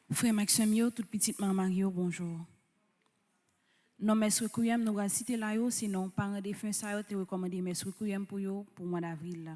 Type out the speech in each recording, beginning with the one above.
Frère Maxime, toute petite maman Mario, bonjour. Non, Mestre Requiem, nous allons citer là, sinon, par défunt, ça a été recommandé Mestre Requiem pour le mois d'avril.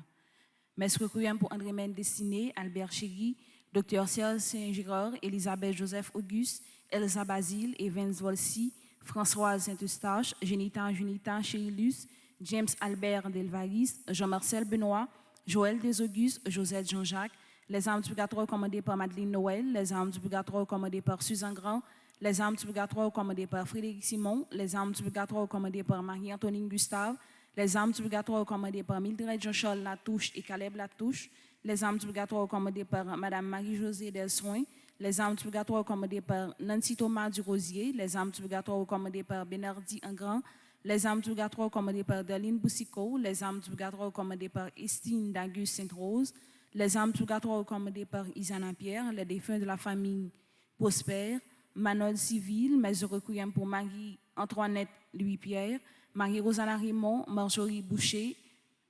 Mestre Requiem pour André Mène Destiné, Albert Chéry, Dr. Serge Saint-Girard, Elisabeth Joseph Auguste, Elsa Basile, Evans Volsi, Françoise Saint-Eustache, Junita Chérillus, James Albert Delvaris, Jean-Marcel Benoît, Joël Desauguste, Josette Jean-Jacques, les armes du purgatoire commandées par Madeleine Noël, les armes du purgatoire commandées par Suzanne Grand, les armes du purgatoire commandées par Frédéric Simon, les armes du purgatoire commandées par Marie-Antonine Gustave, les armes du purgatoire commandées par Mildred Jean-Charles Latouche et Caleb Latouche, les armes du purgatoire commandées par Madame Marie-Josée Delsoin, les armes du purgatoire commandées par Nancy Thomas du Rosier, les armes du purgatoire commandées par Benardi Engrand, les armes du purgatoire commandées par Darlene Boussico, les armes du purgatoire commandées par Estine Dagus Sainte-Rose, les armes du purgatoire commandées par Isana Pierre, les défunts de la famille Prosper, Manol Civil, mes requiem pour Marie-Antoinette Louis-Pierre, Marie-Rosanna Raymond, Marjorie Boucher,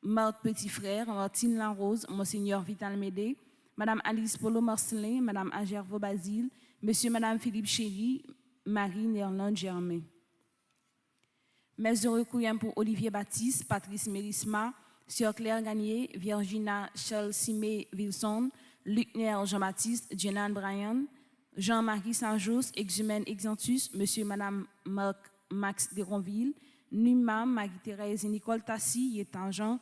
Marthe Petit-Frère, Martine Larose, Monseigneur Vital Médé, Madame Alice Polo Marcelin, Madame Agervo Basile, Monsieur et Madame Philippe Chéry, Marie Nerland Germain. Mes requiem pour Olivier Baptiste, Patrice Mérisma, Sœur Claire Gagné, Virginia Charles Simé Wilson, Luc Ner Jean-Baptiste, Jenan Bryan, Jean-Marie Saint-Just, Exumène Exantus, Monsieur et Madame Max Deronville, Numa, Marie-Thérèse et Nicole Tassi, Yétan Jean,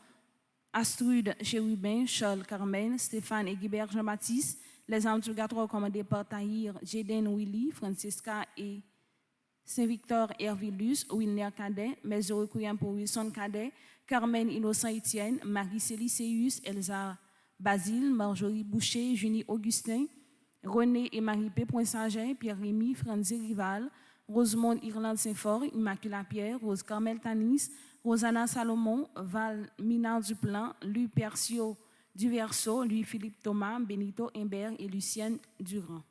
Astrude Chérubin, Charles Carmen, Stéphane et Guibert Jean-Baptiste, les armes du purgatoire commandées par Tahir, Jaden Willy, Francesca et Saint-Victor Hervilus, Wilner Cadet, mes requiem pour Wilson Cadet, Carmen Innocent Etienne, Marie-Célie Seyus, Elsa Basile, Marjorie Boucher, Junie Augustin, René et Marie-P. Saint-Jean, Pierre-Rémy, Franzi Rival, Rosemonde Irlande Saint-Fort, Immaculée Pierre, Rose Carmel Tanis, Rosanna Salomon, Val Minard Duplan, Louis Percio Duverso, Louis-Philippe Thomas, Benito Imbert et Lucienne Durand.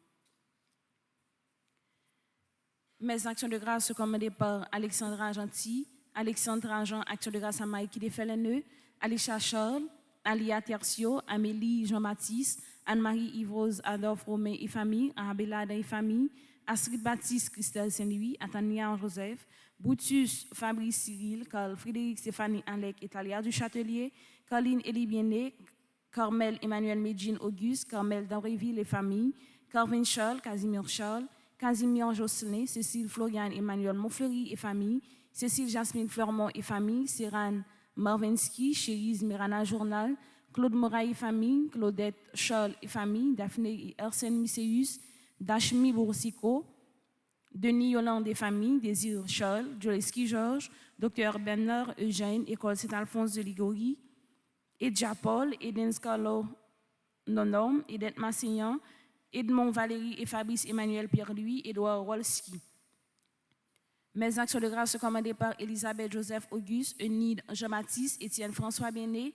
Mes actions de grâce sont commandées par Alexandra Gentil, Alexandra Jean, action de grâce à Mike qui défait les nœuds, Alicia Charles, Alia Tertio, Amélie Jean-Baptiste, Anne-Marie Yvrose, Adolphe Romain et famille, Arabella et famille, Astrid Baptiste, Christelle Saint-Louis, Atania Joseph, Brutus Fabrice Cyril, Carl Frédéric Stéphanie Alec et Talia du Châtelier, Carline Elie Biené, Carmel Emmanuel Medjine Auguste, Carmel d'Henryville et famille, Carvin Charles, Casimir Charles, Casimir Jocelyn, Cécile Florian Emmanuel Montfleury et famille, Cécile Jasmine Fleurmont et famille, Serane Marvinsky, Chérise Mirana Journal, Claude Moraille et famille, Claudette Charles et famille, Daphné et Arsène Misséus, Dachmi Boursicot, Denis Yolande et famille, Désir Charles, Joleski Georges, Dr Bernard Eugène, École Saint-Alphonse de Ligorie, Edja Paul, Eden Scarlo Nonom, Edette Massignan, Edmond Valérie et Fabrice Emmanuel Pierre-Louis, Édouard Wolski. Mes actions de grâce sont commandées par Elisabeth Joseph Auguste, Eunide Jean-Baptiste, Étienne François Béné,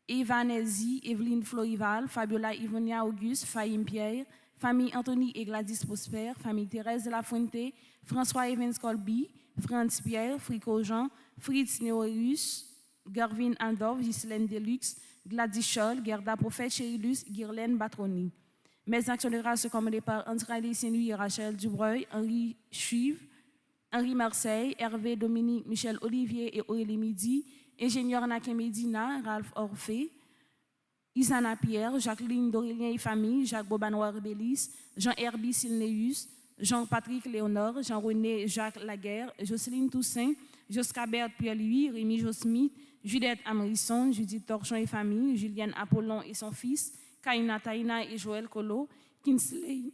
Eva Nelzi, Evelyne Florival, Fabiola Ivonia Auguste, Fahim Pierre, famille Anthony et Gladys Prosper, famille Thérèse de la Fuente, François Evans Colby, Franz Pierre, Frico Jean, Fritz Neorius, Gervin Andov, Ghislaine Deluxe, Gladys Scholl, Gerda Prophète, Chérilus, Guirlaine Batroni. Mes actions de grâce sont commandées par André Saint-Louis et Rachel Dubreuil, Henri Chuive, Henri Marseille, Hervé Dominique, Michel Olivier et Aurélie Midi, ingénieur Nakin Medina, Ralph Orphée, Isana Pierre, Jacqueline Dorélien et famille, Jacques Bobanoir Bélis, Jean-Herbie Silneus, Jean-Patrick Léonard, Jean-René Jacques Laguerre, Jocelyne Toussaint, Joscabert Pierre-Louis, Rémi Josmith, Judith Amerisson, Judith Torchon et famille, Julienne Apollon et son fils, Kaina Taina et Joël Colo, Kinsley,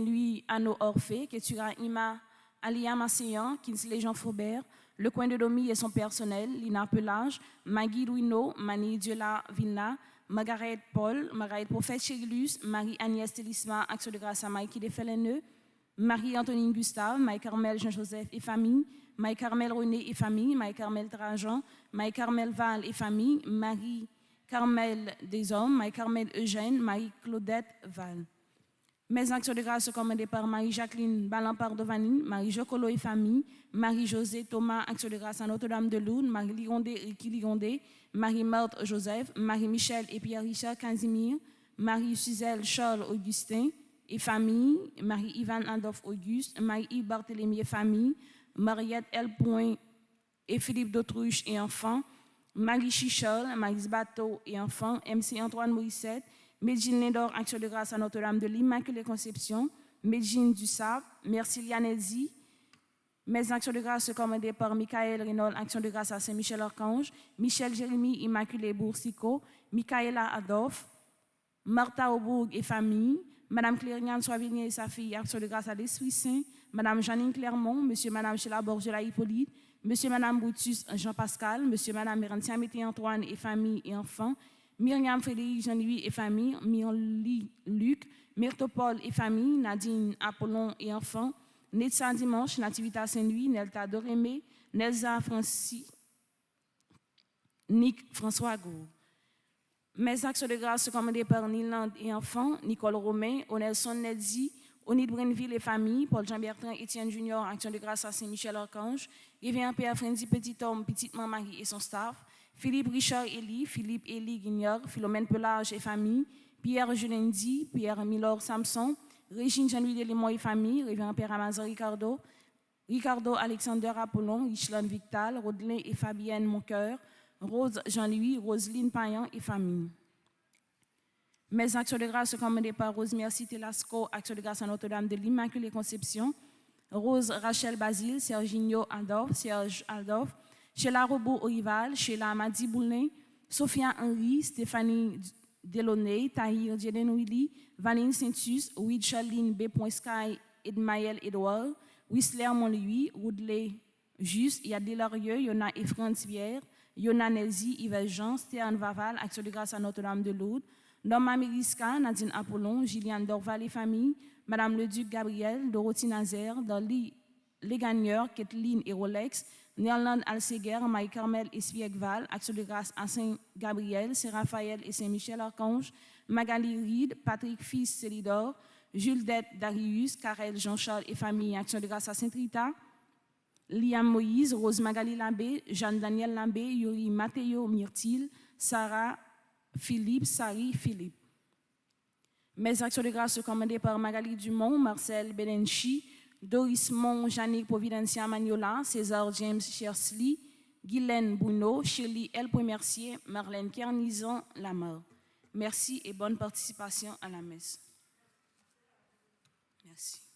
lui, Anno Orphée, Ketura Ima, Alia Masséan, Kinsley Jean Faubert, Le Coin de Domi et son personnel, Lina Pelage, Maggie Louino, Mani Diola Vilna, Margaret Paul, Margaret Prophète Chérilus, Marie-Agnès Télisma, Action de grâce à Maïki Defeleneux, Marie-Antonine Gustave, Maï-Carmel Jean-Joseph et famille, Maï-Carmel René et famille, Maï-Carmel Trajan, Maï-Carmel Val et famille, Marie-Carmel Deshommes, Maï-Carmel Eugène, Marie-Claudette Val. Mes actions de grâce sont commandées par Marie-Jacqueline Balampard-Dovani, Marie-Jocolo et famille, Marie-José Thomas, action de grâce à Notre-Dame de Lourdes, Marie-Ligondé, Ricky Ligondé, Marie-Marthe Joseph, Marie-Michel et Pierre-Richard Casimir, Marie-Suzelle Charles Augustin et famille, Marie-Ivan Adolphe Auguste, Marie-Yves Barthélemy et famille, Mariette L. Point et Philippe d'Autruche et enfants, Marie Chichol, Marie Bateau et enfants, MC Antoine Morissette, Medjine Lindor, action de grâce à Notre-Dame de l'Immaculée Conception, Medjine Dussab, merci Lianelzi. Mes actions de grâce sont commandées par Michael Renaud, action de grâce à Saint-Michel-Archange, Michel Jérémy, Immaculée Boursicot, Michaela Adolphe, Martha Aubourg et famille, Madame Clériane Soivigny et sa fille, action de grâce à l'Esprit Saint, Madame Janine Clermont, Monsieur Madame Sheila Borgela Hippolyte, Monsieur Madame Boutus Jean-Pascal, Monsieur Madame Mérantia Mété Antoine et famille et enfants, Myriam Frédéric Jean-Louis et famille, Mirli Luc, Myrtopole et famille, Nadine Apollon et enfants, Netsa Dimanche, Nativita Saint-Louis, Nelta Dorémé, Nelza Francis, Nick François Gour. Mes actions de grâce sont commandées par Niland et enfants, Nicole Romain, Onelson Nedzi, Onid Brenville et famille, Paul Jean-Bertrand, Étienne Junior, action de grâce à Saint-Michel-Archange, Révérend Père Frenzy Petit-Homme, Petite-Maman Marie et son staff, Philippe Richard Elie, Philippe Elie Guignard, Philomène Pelage et famille, Pierre Julendi, Pierre Milor Samson, Régine Jean-Louis Delémont et famille, Révérend Père Amazon Ricardo, Ricardo Alexander Apollon, Richelon Victal, Rodelin et Fabienne Moncoeur, Rose Jean-Louis, Roselyne Payan et famille. Mes actions de grâce sont commandées par Rose Merci Telasco, action de grâce à Notre-Dame de l'Immaculée Conception, Rose Rachel Basile, Serginho Adolphe, Serge Adolphe, Sheila Robot Orival, Sheila Madi Boulin, Sophia Henry, Stéphanie Delaunay, Tahir Djeden Willy, Valine Saintus, Ouid Charline B. Sky, Edmaël Edouard, Whistler Montlouis, Woodley Juste, Yadé Larieux, Yona et France Pierre, Yona Nelzi, Yves Jean, Stéphane Vaval, action de grâce à Notre-Dame de Lourdes, Norma Mériska, Nadine Apollon, Gilliane Dorval et famille, Madame le Duc Gabriel, Dorothy Nazaire, Dolly Les Gagneurs, Kathleen et Rolex, Néerland Alseguer, Marie-Carmel et Spiegval, action de grâce à Saint-Gabriel, Saint-Raphaël et Saint-Michel-Archange, Magali Reed, Patrick Fils Célidor, Jules Dette Darius, Karel Jean-Charles et famille, action de grâce à Saint-Rita, Liam Moïse, Rose Magali Lambé, Jeanne-Daniel Lambé, Yuri Matteo Myrtil, Sarah Philippe, Sari Philippe. Mes actions de grâce sont commandées par Magali Dumont, Marcel Benenchi, Doris Mon, Jannick Providencia Magnola, César James Chersley, Guylaine Bruno, Shirley L. Mercier, Marlène Kernizon, Lamar. Merci et bonne participation à la messe. Merci.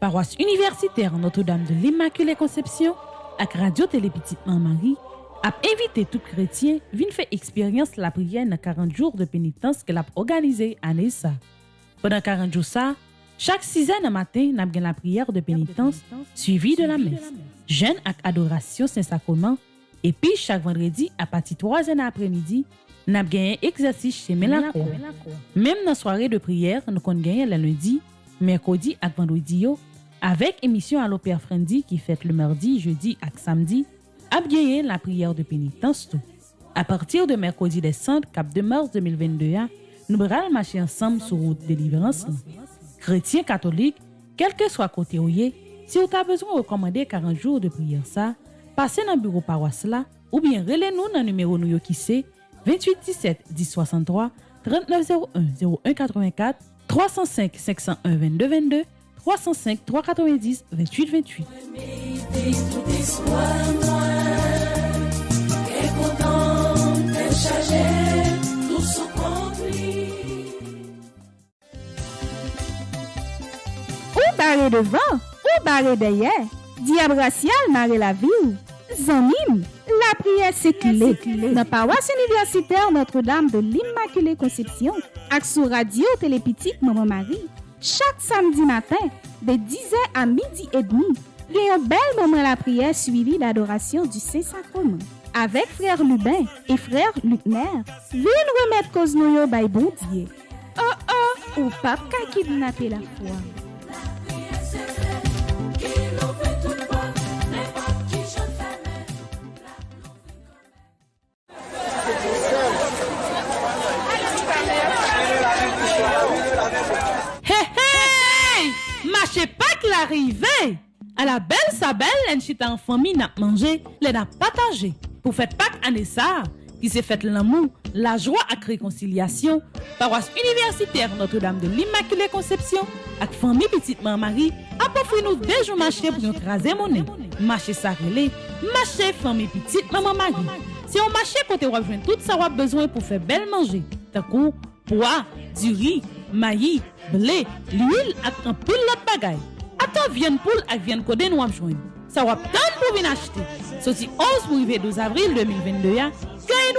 Paroisse universitaire Notre-Dame de l'Immaculée Conception avec Radio Télé Petite Marie a invité tout chrétien vient faire expérience la prière dans 40 jours de pénitence qu'elle a organisé année ça. Pendant 40 jours ça, chaque 6h matin, n'a la prière de pénitence suivie de la messe. Jeûne avec adoration Saint-Sacrement et puis chaque vendredi à partir de 3h après-midi, n'a un exercice chez Mélancour. Même dans la soirée de prière, nous avons gagné le lundi, mercredi et vendredi avec émission à l'Opéra Frendi qui fête le mardi, jeudi et samedi, a gagné la prière de pénitence tout. À partir de mercredi des Cendres, cap de mars 2022, nous allons marcher ensemble sur route de délivrance. Chrétiens catholiques, quel que soit côté où si vous avez besoin de recommander 40 jours de prière ça, passez dans le bureau paroisse là ou bien relez-nous dans le numéro nous qui c'est 28 17 10 63 39 01 01 84 305 501 22 22 305 390 28 28. Ou barré devant, ou barré derrière, diable racial marre la vie. Zanmim, la prière c'est clé. Dans paroisse universitaire Notre-Dame de l'Immaculée Conception, ak sur radio Télé Petite Maman Marie, chaque samedi matin, de 10h à midi et demi, il y a un bel moment la prière suivi d'adoration du Saint-Sacrement. Avec frère Lubin et frère Lucner, viens remettre cause nous yo bay bon Dieu. Oh, ou pape ka kidnapper la foi. Marchez pas que l'arrivée. À la belle sa belle, elle chita en famille n'a mangé, elle n'a partagé. Pour faire Pâques année ça, qui s'est fait l'amour, la joie à réconciliation, paroisse universitaire Notre-Dame de l'Immaculée Conception, avec famille petite Marie, a offert nous deux jours marché pour nous craser monnaie. Marché ça relé, marché famille petite Maman Marie. C'est un marché côté on joindre tout ça on besoin pour faire belle manger. Tant coup, pois, du riz, maïs, blé, l'huile et un pile l'autre bagaille. Attends, vienne poule et vienne coder nous joindre. Ça va tant pour venir acheter. Ceci 11 pour arriver 12 avril 2022, gagne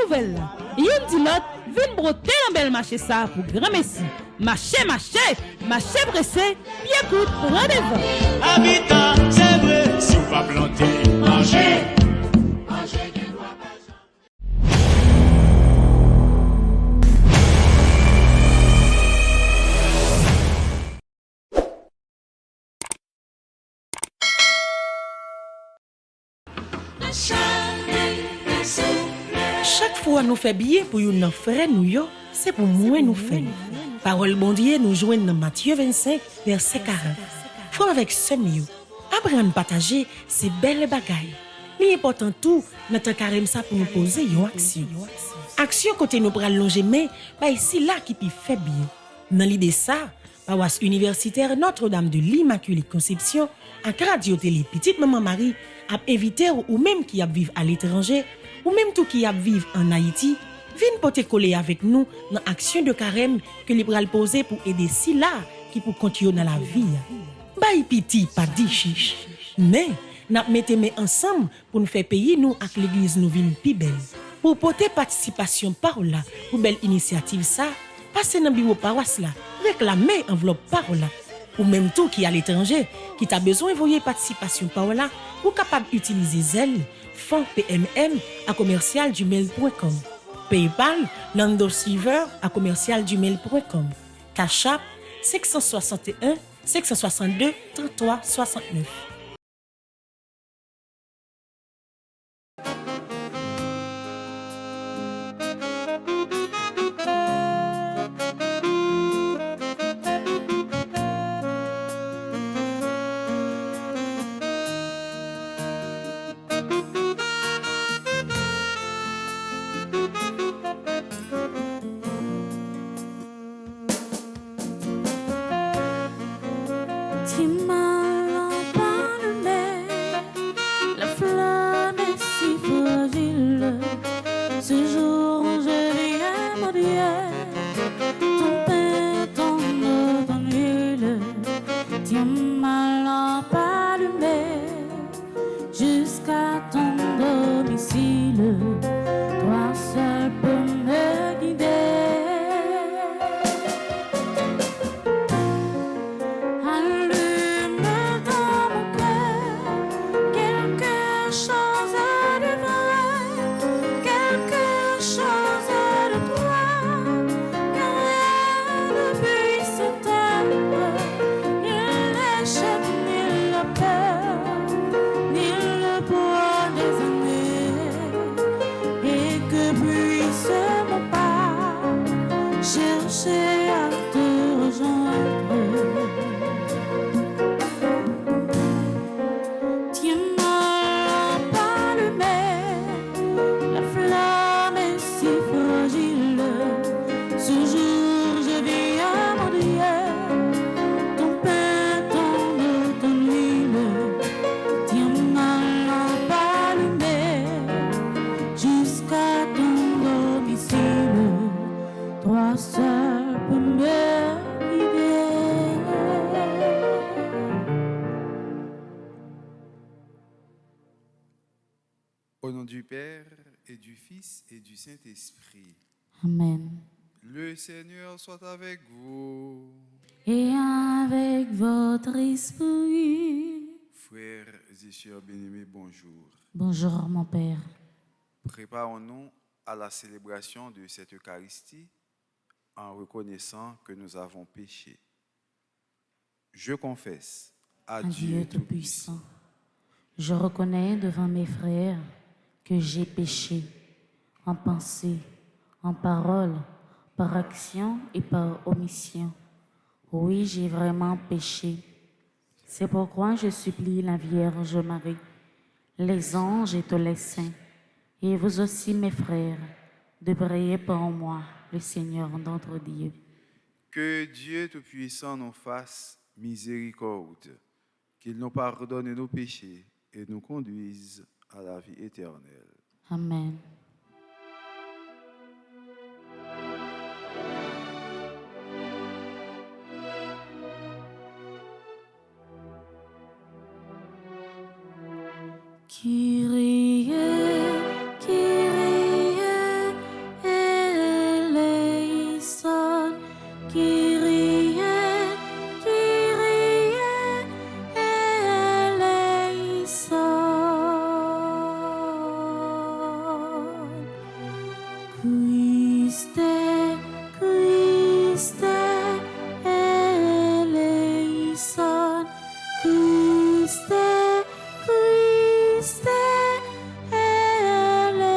nouvelle là. Et on dit l'autre, vienne broter un bel marché ça pour grand messie. Marché pressé, bien écoute, rendez-vous. Habitant, c'est vrai, si on va planter, manger. Chaque fois nous fait billet pour nous frère nous yo, c'est pour moi nous faire. Parole bon Dieu nous joignent dans Matthieu 25 verset 40. Frère avec sœur yo, apprendre partager ces belles bagailles. L'important tout notre carême ça pour nous poser une action. Action côté nous pral longer mais ici là qui peut fait bien. Dans l'idée ça, paroisse universitaire Notre-Dame de l'Immaculée Conception à Radio Télé Petite Maman Marie a invité ou même qui a vivre à l'étranger ou même tout qui a vivre en Haïti, viennent porter coller avec nous dans l'action de carême que les bras poser pour aider si là qui pour continuer dans la vie. Baï piti pas dit chiche. Mais n'a mettez ensemble pour nous faire payer nous avec l'église nous vinn plus belle. Pour porter participation par là, pour belle initiative ça, passez dans bureau paroisse là, réclamer enveloppe par là. Ou même tout qui à l'étranger, qui t'a besoin d'envoyer participation par là, ou capable d'utiliser Zelle, fonds PMM à commercial@gmail.com. PayPal, Nando Silver à commercial@gmail.com. Cash App 561 562 33 69. Tu m'as allumé, la flamme est si fragile. Ce jour je viens mon Dieu, ton pain, ton eau, ton huile. Tu m'as allumé jusqu'à ton domicile. Toi seul peux me guider. Allume dans mon cœur quelque chose de vrai, quelque chose de toi, que rien ne puisse éteindre, ni l'échec, ni la peur, ni le poids des années, et que puisse mon pas chercher à te rejoindre. Tu m'as allumé, la flamme est si fragile. Ce jour je viens mon Dieu, ton pain, ton eau, ton huile. Tu m'as allumé jusqu'à ton domicile. Toi seul peux me guider. Au nom du Père et du Fils et du Saint-Esprit, Amen. le Seigneur soit avec vous. Et avec votre esprit. Frères et sœurs bien-aimés, bonjour. Bonjour mon Père. Préparons-nous à la célébration de cette Eucharistie en reconnaissant que nous avons péché. Je confesse à Dieu Tout-Puissant, je reconnais devant mes frères que j'ai péché en pensée, en parole, par action et par omission. Oui, j'ai vraiment péché. C'est pourquoi je supplie la Vierge Marie, les anges et tous les saints, et vous aussi mes frères, de prier pour moi, le Seigneur notre Dieu. Que Dieu Tout-Puissant nous fasse miséricorde, qu'il nous pardonne nos péchés et nous conduise à la vie éternelle. Amen. Kyrie, Kyrie, eleison. Kyrie, Kyrie, eleison. Christe, Christe, eleison. Christe, Christe, eleison.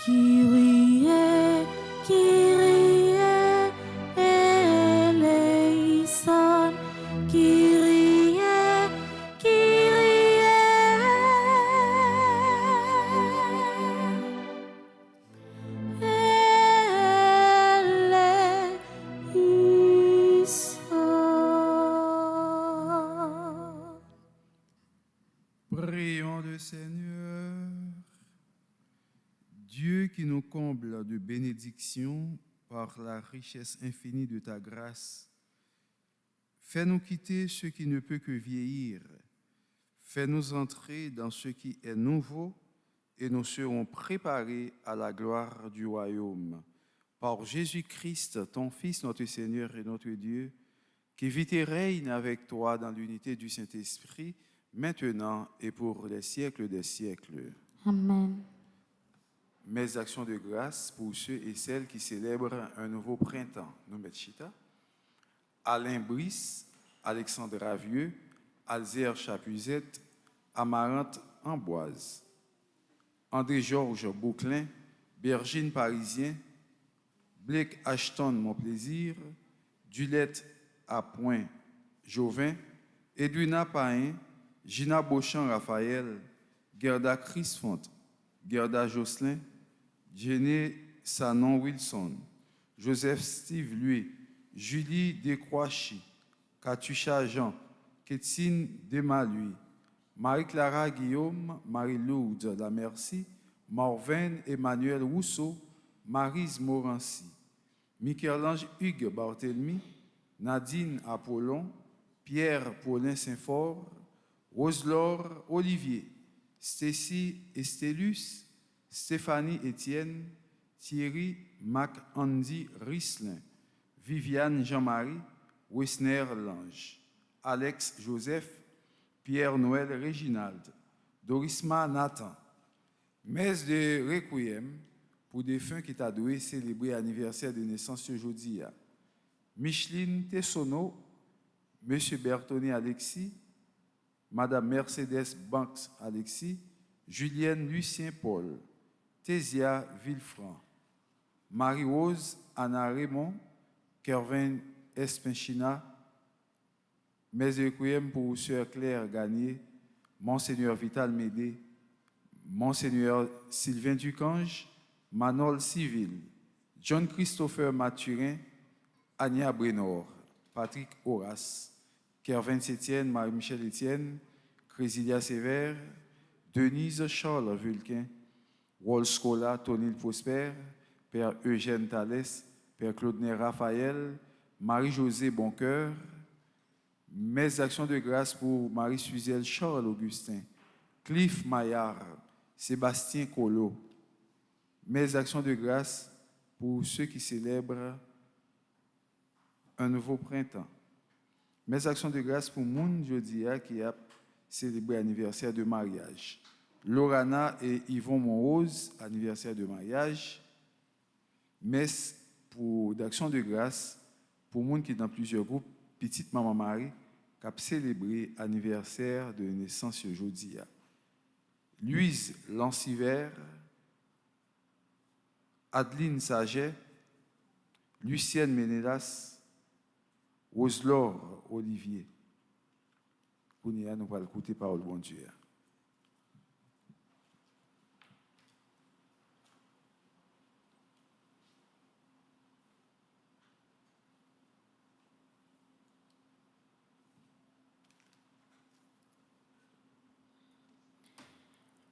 Kyrie, Kyrie, eleison. Kyrie, Kyrie, eleison. Prions le Seigneur. Dieu qui nous comble de bénédictions par la richesse infinie de ta grâce, fais-nous quitter ce qui ne peut que vieillir, fais-nous entrer dans ce qui est nouveau et nous serons préparés à la gloire du royaume. Par Jésus-Christ, ton Fils, notre Seigneur et notre Dieu, qui vit et règne avec toi dans l'unité du Saint-Esprit, maintenant et pour les siècles des siècles. Amen. Mes actions de grâce pour ceux et celles qui célèbrent un nouveau printemps. Nous mettons Chita. Alain Brice, Alexandre Vieux, Alzire Chapuzette, Amarante Amboise, André-Georges Bouclin, Bergine Parisien, Blake Ashton Mon Plaisir, Dulette Appoint Jovin, Edwina Pain, Gina Beauchamp Raphaël, Gerda Crisfont, Gerda Jocelyn, Jenny Sanon Wilson, Joseph Steve Louis, Julie Descroichy, Katusha Jean, Kétine Demalui, Marie-Clara Guillaume, Marie-Lourdes Lamercie, Morvaine Emmanuel Rousseau, Maryse Morancy, Michel-Ange Hugues Barthélemy, Nadine Apollon, Pierre Paulin Saint-Fort, Roselore Olivier, Stécie Estelus, Stéphanie Étienne, Thierry Mac-Andy Rislin, Viviane Jean-Marie, Wessner Lange, Alex Joseph, Pierre-Noël Réginald, Dorisma Nathan. Messe de Requiem pour défunts qui t'a doué célébrer l'anniversaire de naissance aujourd'hui. Micheline Tessonneau, M. Bertoni Alexis, Mme Mercedes Banks Alexis, Julienne Lucien Paul, Tésia Villefranc, Marie-Rose Anna Raymond, Kervin Espinchina, Messe de Requiem pour Sœur Claire Gagné, Monseigneur Vital Médé, Monseigneur Sylvain Ducange, Manol Civil, John Christopher Mathurin, Ania Brénor, Patrick Horace, Kervin Sétienne, Marie-Michel Étienne, Crésilia Sévère, Denise Charles Vulquin, Wall Scola, Tonil Prosper, Père Eugène Thalès, Père Claude Raphaël, Marie-Josée Boncoeur, mes actions de grâce pour Marie-Suzielle Charles Augustin, Cliff Maillard, Sébastien Collot, mes actions de grâce pour ceux qui célèbrent un nouveau printemps. Mes actions de grâce pour Moun Jodia qui a célébré l'anniversaire de mariage. Lorana et Yvon Monrose, anniversaire de mariage. Messe pour d'action de grâce pour Moun qui est dans plusieurs groupes. Petite Maman Marie qui a célébré l'anniversaire de naissance aujourd'hui. Louise Lanciver, Adeline Saget, Lucienne Ménélas, Roselore Olivier. Nous allons écouter parole de bon Dieu.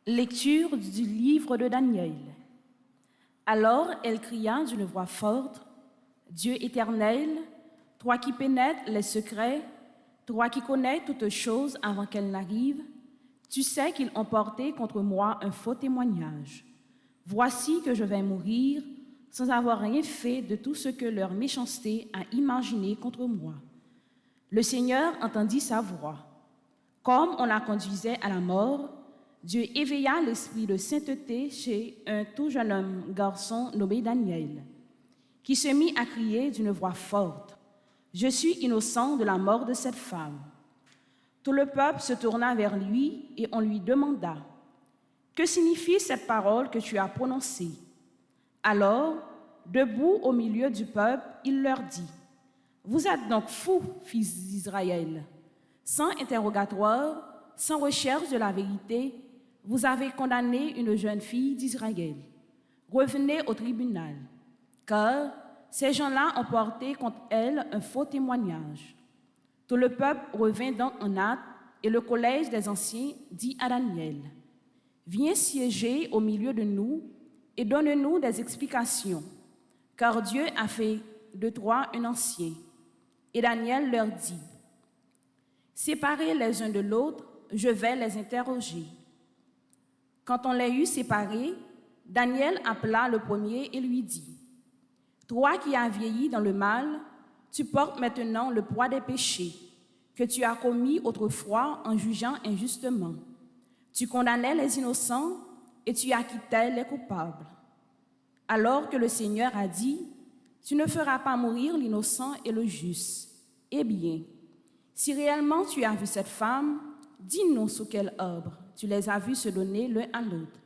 Lecture du livre de Daniel. Alors elle cria d'une voix forte, « Dieu éternel, toi qui pénètres les secrets, toi qui connais toutes choses avant qu'elles n'arrivent, tu sais qu'ils ont porté contre moi un faux témoignage. Voici que je vais mourir sans avoir rien fait de tout ce que leur méchanceté a imaginé contre moi. » Le Seigneur entendit sa voix. Comme on la conduisait à la mort, Dieu éveilla l'esprit de sainteté chez un tout jeune homme garçon nommé Daniel, qui se mit à crier d'une voix forte, « Je suis innocent de la mort de cette femme. » Tout le peuple se tourna vers lui et on lui demanda, « Que signifie cette parole que tu as prononcée ?» Alors, debout au milieu du peuple, il leur dit, « Vous êtes donc fous, fils d'Israël. Sans interrogatoire, sans recherche de la vérité, vous avez condamné une jeune fille d'Israël. Revenez au tribunal, car ces gens-là ont porté contre elle un faux témoignage. » Tout le peuple revint donc en hâte, et le collège des anciens dit à Daniel, « Viens siéger au milieu de nous et donne-nous des explications, car Dieu a fait de toi un ancien. » Et Daniel leur dit, « Séparés les uns de l'autre, je vais les interroger. » Quand on les eut séparés, Daniel appela le premier et lui dit, « Toi qui as vieilli dans le mal, tu portes maintenant le poids des péchés que tu as commis autrefois en jugeant injustement. Tu condamnais les innocents et tu acquittais les coupables. Alors que le Seigneur a dit, « Tu ne feras pas mourir l'innocent et le juste. » Eh bien, si réellement tu as vu cette femme, dis-nous sous quel arbre tu les as vus se donner l'un à l'autre. »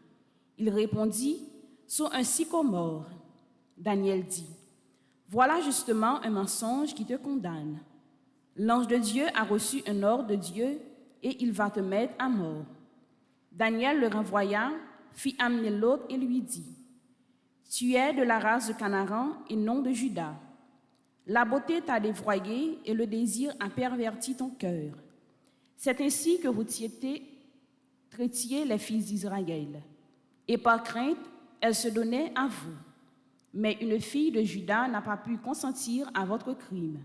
Il répondit, « Sous un sycomore. » Daniel dit, « Voilà justement un mensonge qui te condamne. L'ange de Dieu a reçu un ordre de Dieu et il va te mettre à mort. » Daniel le renvoya, fit amener l'autre et lui dit, « Tu es de la race de Canaran et non de Juda. La beauté t'a dévoyé et le désir a perverti ton cœur. C'est ainsi que vous traitiez les fils d'Israël. Et par crainte, elles se donnaient à vous. Mais une fille de Juda n'a pas pu consentir à votre crime.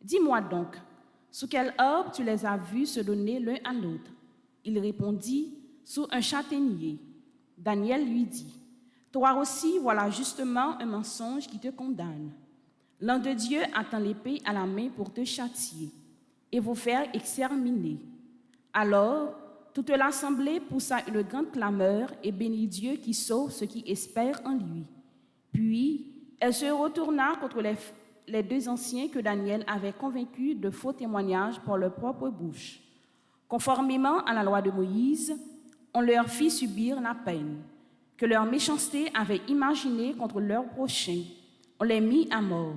Dis-moi donc, sous quel arbre tu les as vus se donner l'un à l'autre? Il répondit, sous un châtaignier. Daniel lui dit, toi aussi, voilà justement un mensonge qui te condamne. L'un de Dieu attend l'épée à la main pour te châtier et vous faire exterminer. Alors, toute l'assemblée poussa une grande clameur et bénit Dieu qui sauve ceux qui espèrent en lui. Puis, elle se retourna contre les deux anciens que Daniel avait convaincus de faux témoignages par leur propre bouche. Conformément à la loi de Moïse, on leur fit subir la peine que leur méchanceté avait imaginée contre leur prochain. On les mit à mort.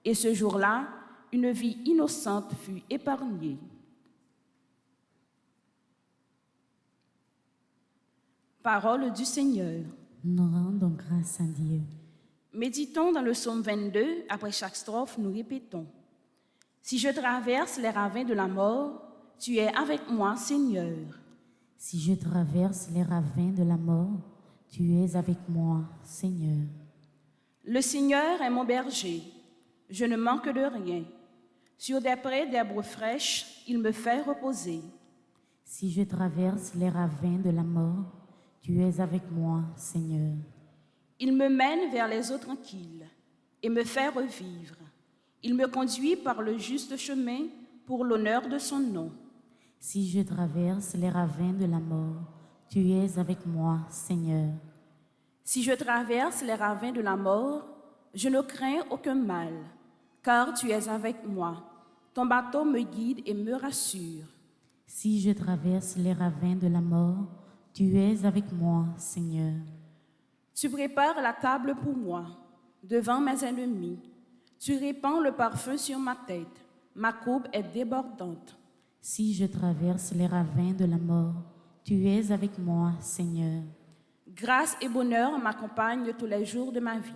Et ce jour-là, une vie innocente fut épargnée. Parole du Seigneur. Nous rendons grâce à Dieu. Méditons dans le psaume 22, après chaque strophe, nous répétons. Si je traverse les ravins de la mort, tu es avec moi, Seigneur. Si je traverse les ravins de la mort, tu es avec moi, Seigneur. Le Seigneur est mon berger, je ne manque de rien. Sur des prés d'herbes fraîches, il me fait reposer. Si je traverse les ravins de la mort, tu es avec moi, Seigneur. Il me mène vers les eaux tranquilles et me fait revivre. Il me conduit par le juste chemin pour l'honneur de son nom. Si je traverse les ravins de la mort, tu es avec moi, Seigneur. Si je traverse les ravins de la mort, je ne crains aucun mal, car tu es avec moi. Ton bateau me guide et me rassure. Si je traverse les ravins de la mort, tu es avec moi, Seigneur. Tu prépares la table pour moi, devant mes ennemis. Tu répands le parfum sur ma tête. Ma coupe est débordante. Si je traverse les ravins de la mort, tu es avec moi, Seigneur. Grâce et bonheur m'accompagnent tous les jours de ma vie.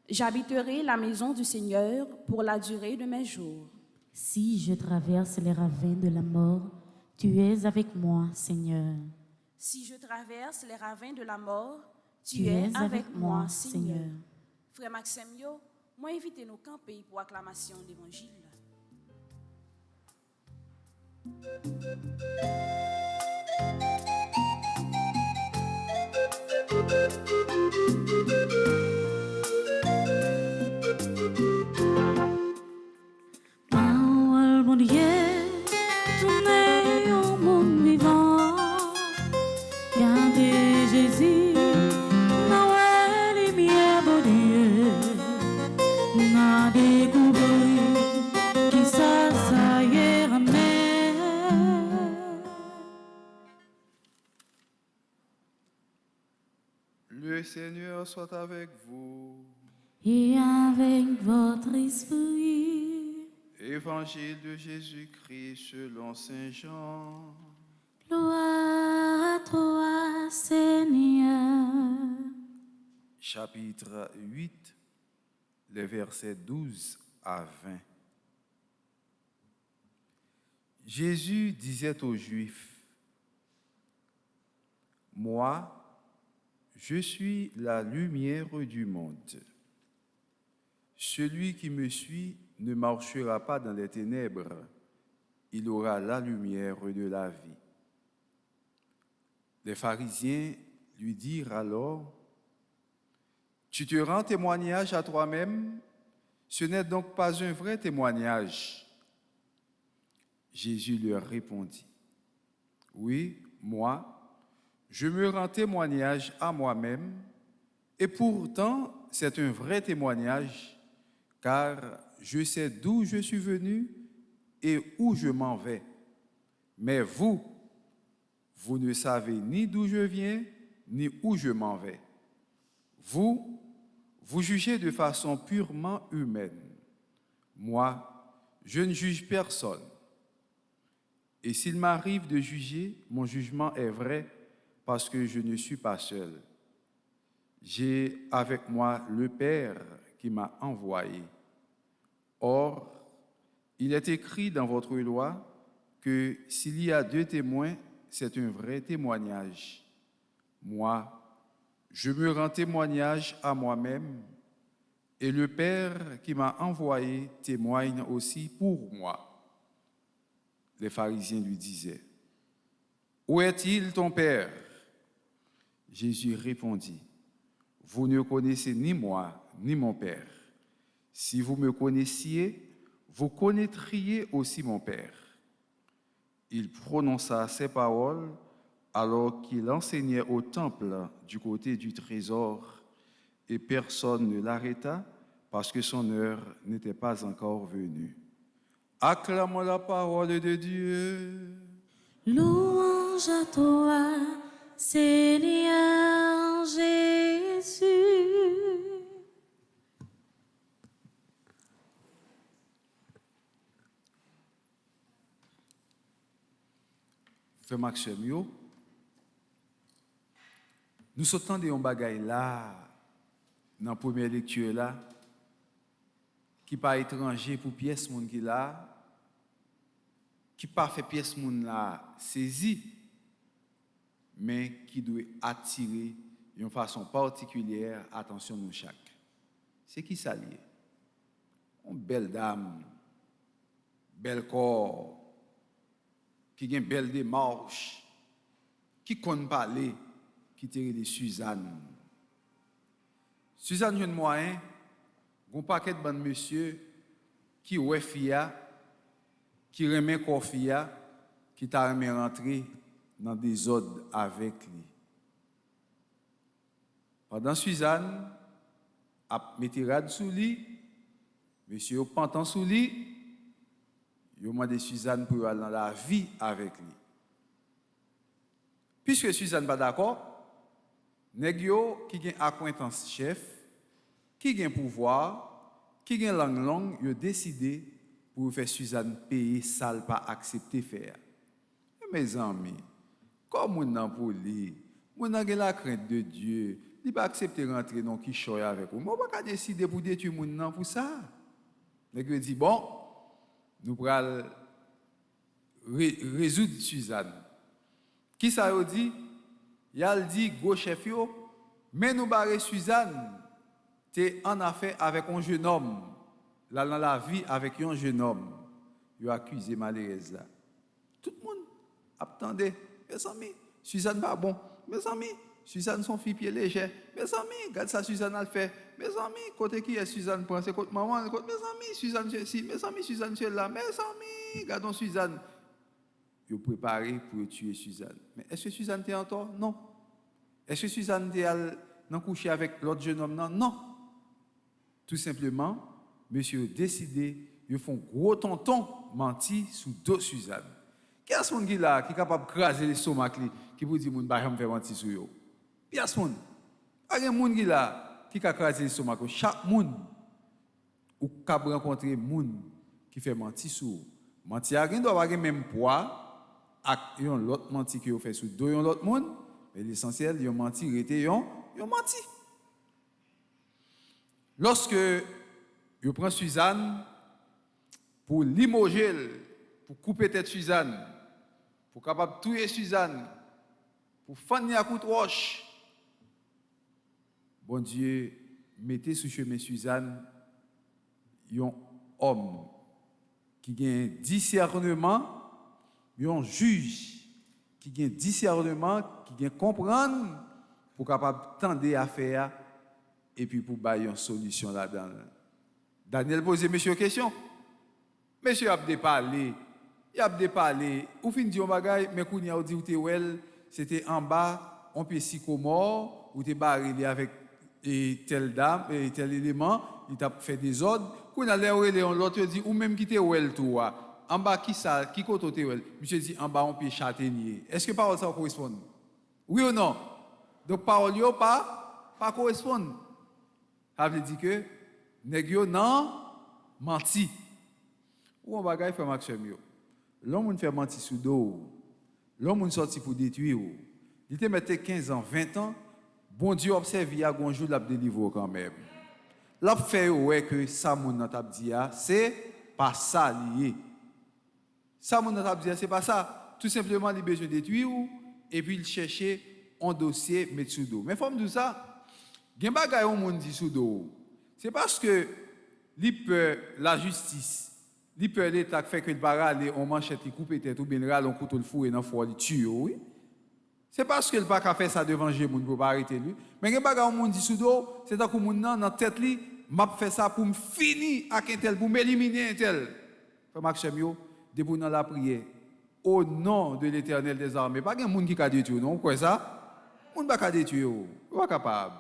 J'habiterai la maison du Seigneur pour la durée de mes jours. Si je traverse les ravins de la mort, tu es avec moi, Seigneur. Si je traverse les ravins de la mort, tu es avec moi, Seigneur. Frère Maxime, moi invite nous camper pour acclamation d'évangile. Parole, mon Dieu, tournez au monde vivant. Gardez Jésus, Noël et lumière, mon Dieu. On a découvert qui ça y est ramené. Le Seigneur soit avec vous. Et avec votre esprit. Évangile de Jésus-Christ selon Saint Jean. Gloire à toi, Seigneur. Chapitre 8, les versets 12 à 20. Jésus disait aux Juifs, « Moi, je suis la lumière du monde. Celui qui me suit ne marchera pas dans les ténèbres, il aura la lumière de la vie. » Les pharisiens lui dirent alors, « Tu te rends témoignage à toi-même, ce n'est donc pas un vrai témoignage. » Jésus leur répondit, « Oui, moi, je me rends témoignage à moi-même, et pourtant c'est un vrai témoignage, car je sais d'où je suis venu et où je m'en vais. Mais vous, vous ne savez ni d'où je viens, ni où je m'en vais. Vous, vous jugez de façon purement humaine. Moi, je ne juge personne. Et s'il m'arrive de juger, mon jugement est vrai parce que je ne suis pas seul. J'ai avec moi le Père qui m'a envoyé. Or, il est écrit dans votre loi que s'il y a 2 témoins, c'est un vrai témoignage. Moi, je me rends témoignage à moi-même, et le Père qui m'a envoyé témoigne aussi pour moi. Les pharisiens lui disaient, « Où est-il ton Père ?» Jésus répondit, « Vous ne connaissez ni moi, ni mon Père. Si vous me connaissiez, vous connaîtriez aussi mon Père. » Il prononça ces paroles alors qu'il enseignait au temple du côté du trésor, et personne ne l'arrêta parce que son heure n'était pas encore venue. Acclamons la parole de Dieu. Louange à toi, Seigneur Jésus. Frère Maxime, nous sortons de un bagay là, dans la première lecture là, qui pas étranger pour pièce moun qui là, qui pas fait pièce moun là saisi, mais qui doit attirer d'une façon particulière attention nous chaque. C'est qui ça lié? Une belle dame, bel corps, qui a une belle démarche, qui connaît parler, qui tire de Suzanne. Suzanne, jeune moyen, un paquet de bonnes monsieur qui ouais fia, qui remet corps fia, qui t'a remis rentrer dans des ordres avec lui. Pendant Suzanne a mis rad sous lui, monsieur pantan sous lui, il a demandé Suzanne pour aller dans la vie avec lui. Puisque Suzanne pas d'accord, nèg yo qui gen acquaintance chef, qui gen pouvoir, qui gen langue, yo décidé pour faire Suzanne payer ça pas accepter faire. Mes amis, comme moun nan pour li, moun nan gen la crainte de Dieu, il pas accepter rentrer dans qui choy avec vous. Moi pas décider pour détruire moun nan pour ça. Nèg yo dit bon, nous pral résoudre Suzanne. Qui ça yo dit? Yal dit go chef yo, mais nous barrer Suzanne, t'es en affaire avec un jeune homme. Là dans la vie avec un jeune homme. Yo accusé malheureuse là. Tout le monde attendez, mes amis, Suzanne pas bon. Mes amis, Suzanne son fille pied léger. Mes amis, regarde ça Suzanne a le fait. Mes amis, côté qui est Suzanne prend c'est côté maman, côté mes amis, Suzanne c'est mes amis, Suzanne c'est là. Mes amis, regardons Suzanne. Yo préparé pour tuer Suzanne. Mais est-ce que Suzanne était en tort? Non. Est-ce que Suzanne était dans coucher avec l'autre jeune homme? Non. Non. Tout simplement, monsieur décidé, ils font gros tonton menti sous dos Suzanne. Qui est-ce qui là qui est capable de craser les stomac qui vous dit moun ba jamais faire mentir sur yo? Qui est-ce moun? Pas un moun qui là qui a craser les stomac. Chaque moun ou cap rencontrer moun qui fait mentir sur. Mentir a gen doit avoir même poids ak yon l'autre menti que vous fait sur dos yon l'autre moun, mais l'essentiel yon menti rete yon menti. Lorsque vous prenez Suzanne pour limoger, pour couper tête Suzanne, pour capable de tuer Suzanne, pour fanner à coup de roche, bon Dieu, mettez sous chemin Suzanne un homme qui a un discernement, un juge qui a un discernement, qui a comprendre pour capable tendre à faire et puis pour bailler une solution là-dedans. Daniel pose monsieur une question. Monsieur a parlé, il a parlé, ou fin dit un bagay, mais quand il a dit ou c'était en bas, on peut sycomore, ou t'es barré avec telle dame, et tel élément, il t'a fait des ordres. Quand il a l'air l'autre dit ou même qui t'es well toi. En bas qui ça, qui côté t'es well? Monsieur dit en bas on peut châtaignier. Est-ce que parole ça correspond? Oui ou non? Donc parole yo pas correspond. Ça veut dire que nèg yo nan menti. Ou on bagay fait Maxime yo. L'homme fait menti sous dos. L'homme sorti pour détruire. Il te mettait 15 ans, 20 ans, bon Dieu observe, il y a un jour, l'a délivré quand même. L'a fait ouais que ça, mon n'a dit, c'est pas ça lié. Ça, mon n'a dit, c'est pas ça. Tout simplement, il a besoin de détruire et puis il cherchait un dossier mettre sous dos. Mais faut me dire ça, il y a des choses qui dit sous dos. C'est parce que la justice, l'État fait que le barrage, on manchette, il coupe tête ou bien râle, on couteau le fou et dans foie, il tue, oui. C'est parce que le pas fait ça devant Jésus pour pas arrêter lui. Mais il y a des choses qui dit sous dos, c'est que mon dans la tête, m'a fait ça pour me finir avec un tel, pour m'éliminer un tel. Frère Maxime, depuis dans la prière, au nom de l'Éternel des armées, pas de monde qui a détruit, non? Quoi ça? On ne peut pas détruire, on n'est pas capable.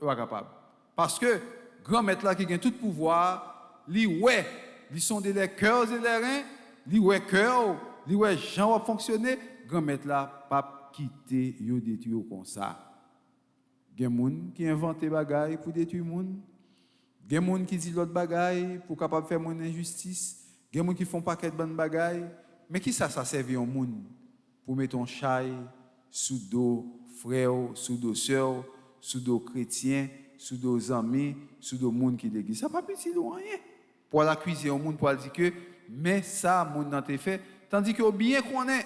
On n'est pas capable. Parce que, grand maître là qui a tout pouvoir, lui, ouais, ils sont les cœurs et les reins, lui, ouais, cœur, lui, ouais, gens va fonctionner, grand maître là, pas quitter, yo détruire comme ça. Il y a des gens qui inventent des bagailles pour détruire les gens. Il y a des gens qui disent l'autre bagaille pour capable faire mon injustice. Il y a des gens qui font paquet de bonnes bagailles. Mais qui ça servi au monde pour mettre un chai sous dos frère, sous dos sœur, sous dos chrétien, sous dos amis, sous dos monde qui l'église. Ça pas petit de rien. Pour l'accuser au monde pour dire que mais ça monde n'a été fait tandis que bien qu'on est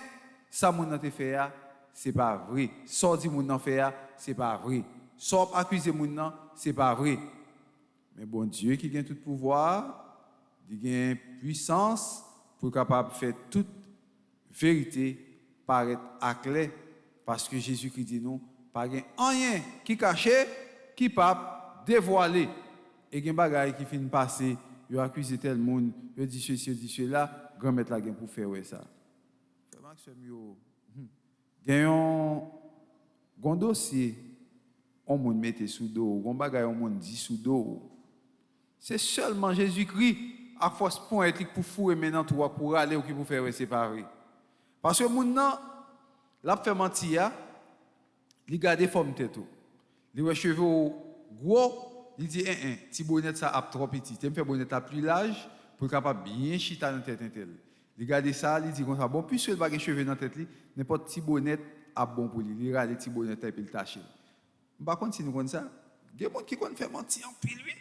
ça monde n'a été fait c'est pas vrai. Ça dit monde n'a fait c'est pas vrai. Ça accuser monde non, c'est pas vrai. Mais bon Dieu qui a tout pouvoir, il a puissance pour capable faire toute vérité paraître à clair parce que Jésus-Christ dit non, pas rien qui caché, qui pas dévoilé et gen bagay qui fin passer, yo accusé tel monde, yo dit ceci, dit cela, grand mettre la gen pour faire ça. Maxime yo un dossier on monde mette sous dos, on bagay on monde dit sous dos. C'est seulement Jésus-Christ à force point éthique pour fouer maintenant toi pour aller ou qui pour faire séparer. Parce que moun nan l'a fait mentir, il garde forme tête tout. Il a cheveux gros, il dit ti bonnet ça a trop petit, tu me fait bonnet à plus large pour capable bien chita dans tête intel. Il garde ça, il dit comme ça bon puisque il pas cheveux dans tête li, n'importe petit bonnet a bon pour lui. Il regarde petit bonnet et puis il tâche. On va continuer comme ça. Il y a des gens qui connaissent faire mentir en pile lui.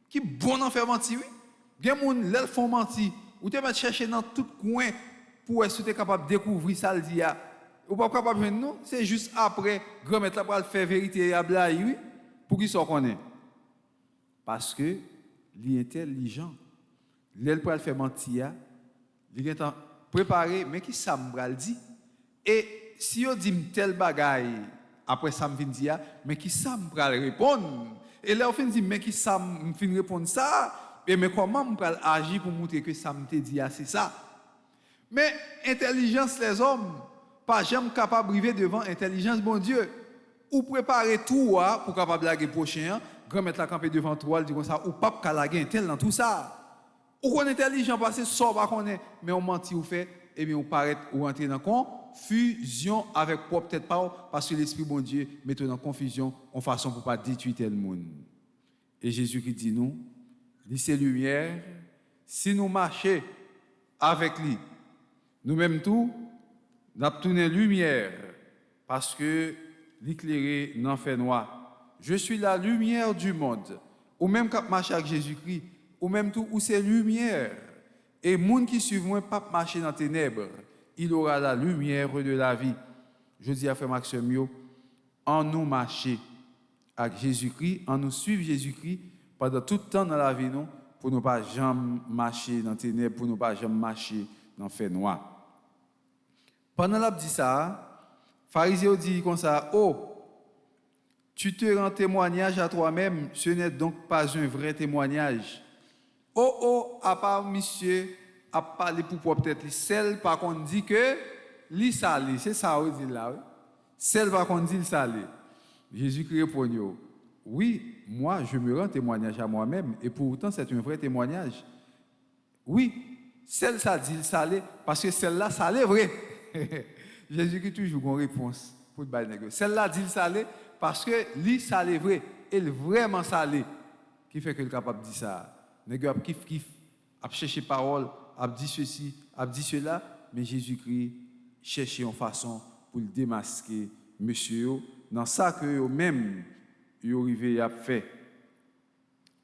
Qui bon en faire mentir oui. Il y a des gens qui font mentir. Ou te mettre chercher dans tout coin pour être capable de découvrir ça le dia. Ou pas capable de nous, c'est juste après grand maître pour faire vérité et blague oui pour qu'il soit connaît. Parce que l'intelligent, l'elle pour faire mentir, il est préparé mais qui ça me dit et si on dit tel bagaille après ça me vient dire mais qui ça me répondre et là on fin dit mais qui ça me fin répondre ça et mais comment me agir pour montrer que ça me te dit c'est ça. Mais intelligence les hommes pas jamais capable briver devant intelligence bon Dieu ou préparer tout pour capable blaguer prochain grand mettre la camper devant toi dit comme ça ou pas calaguer tel dans tout ça ou qu'on intelligent parce que ça pas connaît mais on mentit ou fait et bien on paraît ou entrer dans confusion avec propre tête pas parce que l'esprit bon Dieu met dans confusion en façon pour pas détruire tel monde. Et Jésus qui dit nous c'est lumière si nous marcher avec lui nous même tout n'a tourné lumière parce que l'éclairé n'en fait noir. Je suis la lumière du monde. Ou même quand marcher avec Jésus-Christ, ou même tout où c'est lumière. Et monde qui suit moi pas marcher dans les ténèbres, il aura la lumière de la vie. Je dis à frère Maxime, en nous marcher avec Jésus-Christ, en nous suivre Jésus-Christ pendant tout le temps dans la vie, nous, pour ne pas jamais marcher dans les ténèbres, pour ne pas jamais marcher dans le fait noir. Pendant qu'il dit ça, pharisien dit comme ça, oh, tu te rends témoignage à toi-même, ce n'est donc pas un vrai témoignage. Oh, à part monsieur, à parler pour propre tête, celle par contre dit que li salé, c'est ça on dit là. Oui? Celle par contre dit le salé. Jésus-Christ répond, oui, moi je me rends témoignage à moi-même et pourtant c'est un vrai témoignage. Oui, celle ça dit le salé parce que celle-là salé vrai. Jésus-Christ toujours une réponse pour le bail. Celle-là dit le salé parce que lui salé vrai, elle vraiment salé qui fait que le capable dire ça. Nèg a kiff a chercher parole, a dit ceci, a dit cela, mais Jésus-Christ cherchait une façon pour le démasquer monsieur dans ça que eux-mêmes, ils arrivent à faire.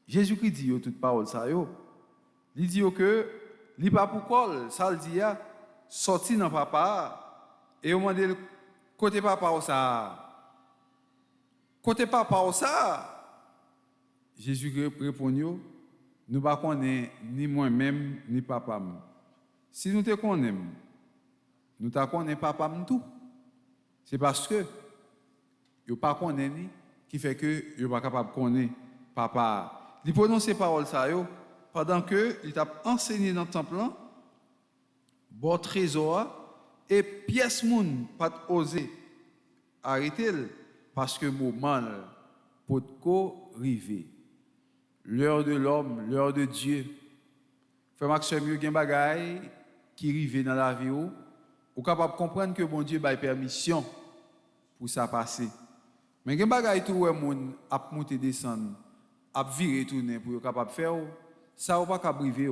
Jésus-Christ dit yo toute parole ça yo. Il dit yo que li pas pour col, ça le dit ya sorti dans papa et on demande côté papa ou ça. Côté papa ou ça. Jésus répond yo, nous pas connaît ni moi-même ni papa. Si nous te connaissons, nous ta connaît papa tout. C'est parce que yo pas connaît ni qui fait que yo pas capable connaître papa. Il prononce ces paroles ça yo pendant que il t'a enseigné dans le temple là, bon trésor et pièce moun pas oser arrêter parce que moment pour ko river. L'heure de l'homme, l'heure de Dieu. Frère Maxime, il y a des bagailles qui arrivent dans la vie ou capable de comprendre que bon Dieu a permission pour ça passer. Mais il y a des bagailles tout où moun a monter descendre, a virer tourner pour capable faire ça ou pas capable priver.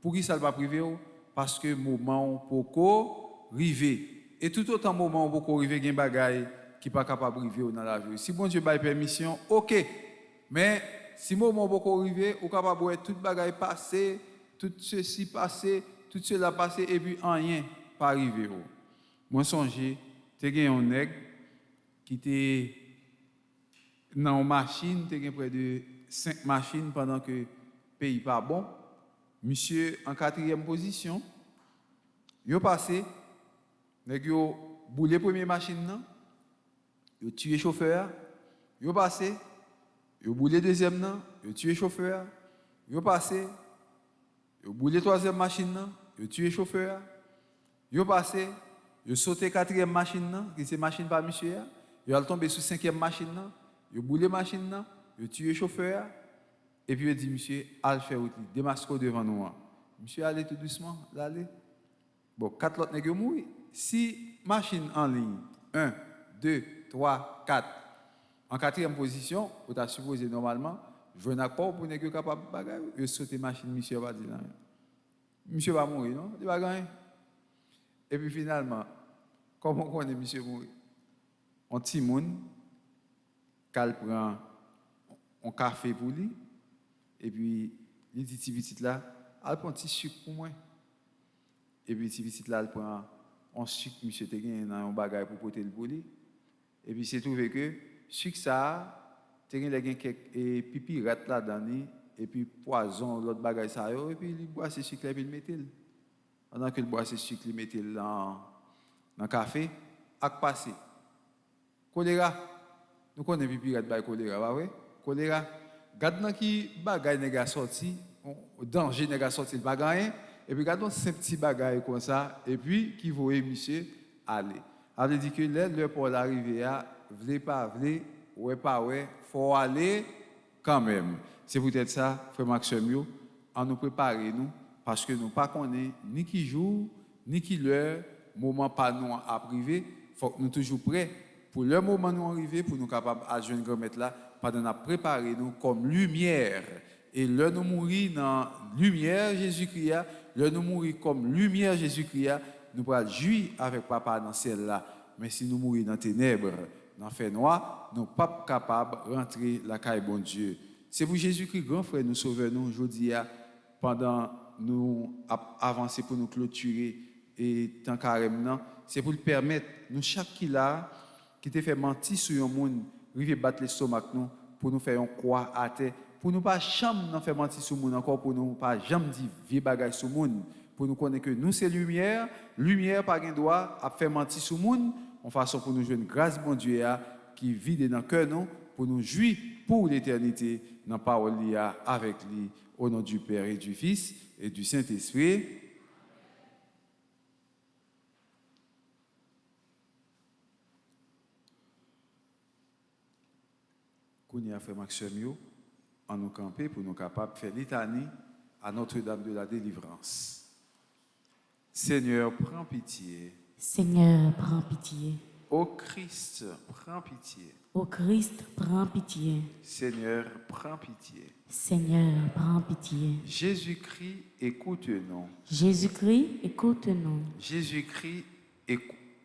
Pour qui ça pas priver? Parce que moment pour ko river. Et tout autant moment pour ko river, il y a des bagailles qui pas capable priver dans la vie. Si bon Dieu a permission, OK. Mais si moment beaucoup arrivé, ou capable voir toute bagaille passer, tout ceci passer, tout cela passer et puis rien pas arrivé. Moi songer, tu as un nègre qui était dans une machine, tu as près de 5 machines pendant que le pays pas bon. Monsieur en 4e position. Yo passé, nèg yo boulé première machine nan, yo tué chauffeur, yo passé yo boulé deuxième nan, yo tué chauffeur, yo passé, yo boulé troisième machine nan, yo tué chauffeur, yo passé, yo sauté quatrième machine nan, qui c'est machine par monsieur, yo al tombé sur cinquième machine nan, yo boulé machine nan, yo tué chauffeur, et puis yo dit monsieur, al faire route, démasco devant nous. Monsieur allez tout doucement, allez. Bon, 4 autres nèg yo mouri. Si machine en ligne, 1, 2, 3, 4 en 4e position, vous avez supposé normalement, jouer un accord pour être capable de bagaille, vous sautez machine, monsieur va dire non. Monsieur va mourir, non? Il va gagner. Et puis finalement, comment on connaît monsieur mourir? On petit moun, qu'elle prend un café pour lui, et puis il dit petit là, elle prend un petit sucre pour moi. Et puis petit là, elle prend un sucre, monsieur te gagne dans un bagaille pour porter le pour lui. Et puis c'est trouvé que sucre ça, tu as quelques pipi rat là-dedans, et puis poison, l'autre bagaille ça, et puis il boit ce sucre et puis il met le. Pendant qu'il boit ce sucre, il met dans le café, à passer. Choléra, nous connaissons pipi rat by choléra, pas vrai? Choléra, gardons qui bagaille n'est sorti, danger n'est sorti le bagaille, et puis gardons ces petits bagaille comme ça, et puis qui voyait monsieur aller. Ça veut dire que l'heure pour l'arrivée à vle pas vle, ouais pas ouais, faut aller quand même. C'est peut-être ça, frère Maxime, à nous préparer nous, parce que nous pas connaissons ni qui jour, ni qui l'heure, moment pas nous à priver, faut que nous toujours prêts pour le moment nous arriver, pour nous capables à joindre grand maître là, pendant nous préparer nous comme lumière. Et là nous mourir dans lumière Jésus-Christ, là nous mourir comme lumière Jésus-Christ, nous pourrons jouir avec papa dans ciel là. Mais si nous mourons dans ténèbres, dans fait noir, nous ne sommes pas capables de rentrer la caille bon Dieu. C'est pour Jésus-Christ, grand frère, nous sauver nous aujourd'hui, pendant nous avancer pour nous clôturer et tant carrément, c'est pour le permettre, nous chaque qui là, qui te fait mentir sur un monde, river battre l'estomac nous, pour nous faire un croix à terre, pour nous pas jamais faire mentir sur le monde encore, pour nous pas jamais dire vieux bagages sur le monde. Pour nous connaître que nous c'est lumière, lumière par un droit à faire mentir sur le monde, en façon pour nous jouer une grâce bon Dieu qui vide dans le cœur nous, pour nous jouir pour l'éternité dans la parole avec lui, au nom du Père et du Fils et du Saint-Esprit. Qu'on y a fait Maxime, en nous camper pour nous capables de faire litanie à Notre-Dame de la Délivrance. Seigneur, prends pitié. Seigneur, prends pitié. Ô Christ, prends pitié. Ô Christ, prends pitié. Seigneur, prends pitié. Seigneur, prends pitié. Jésus-Christ, écoute-nous. Jésus-Christ, écoute-nous. Jésus-Christ,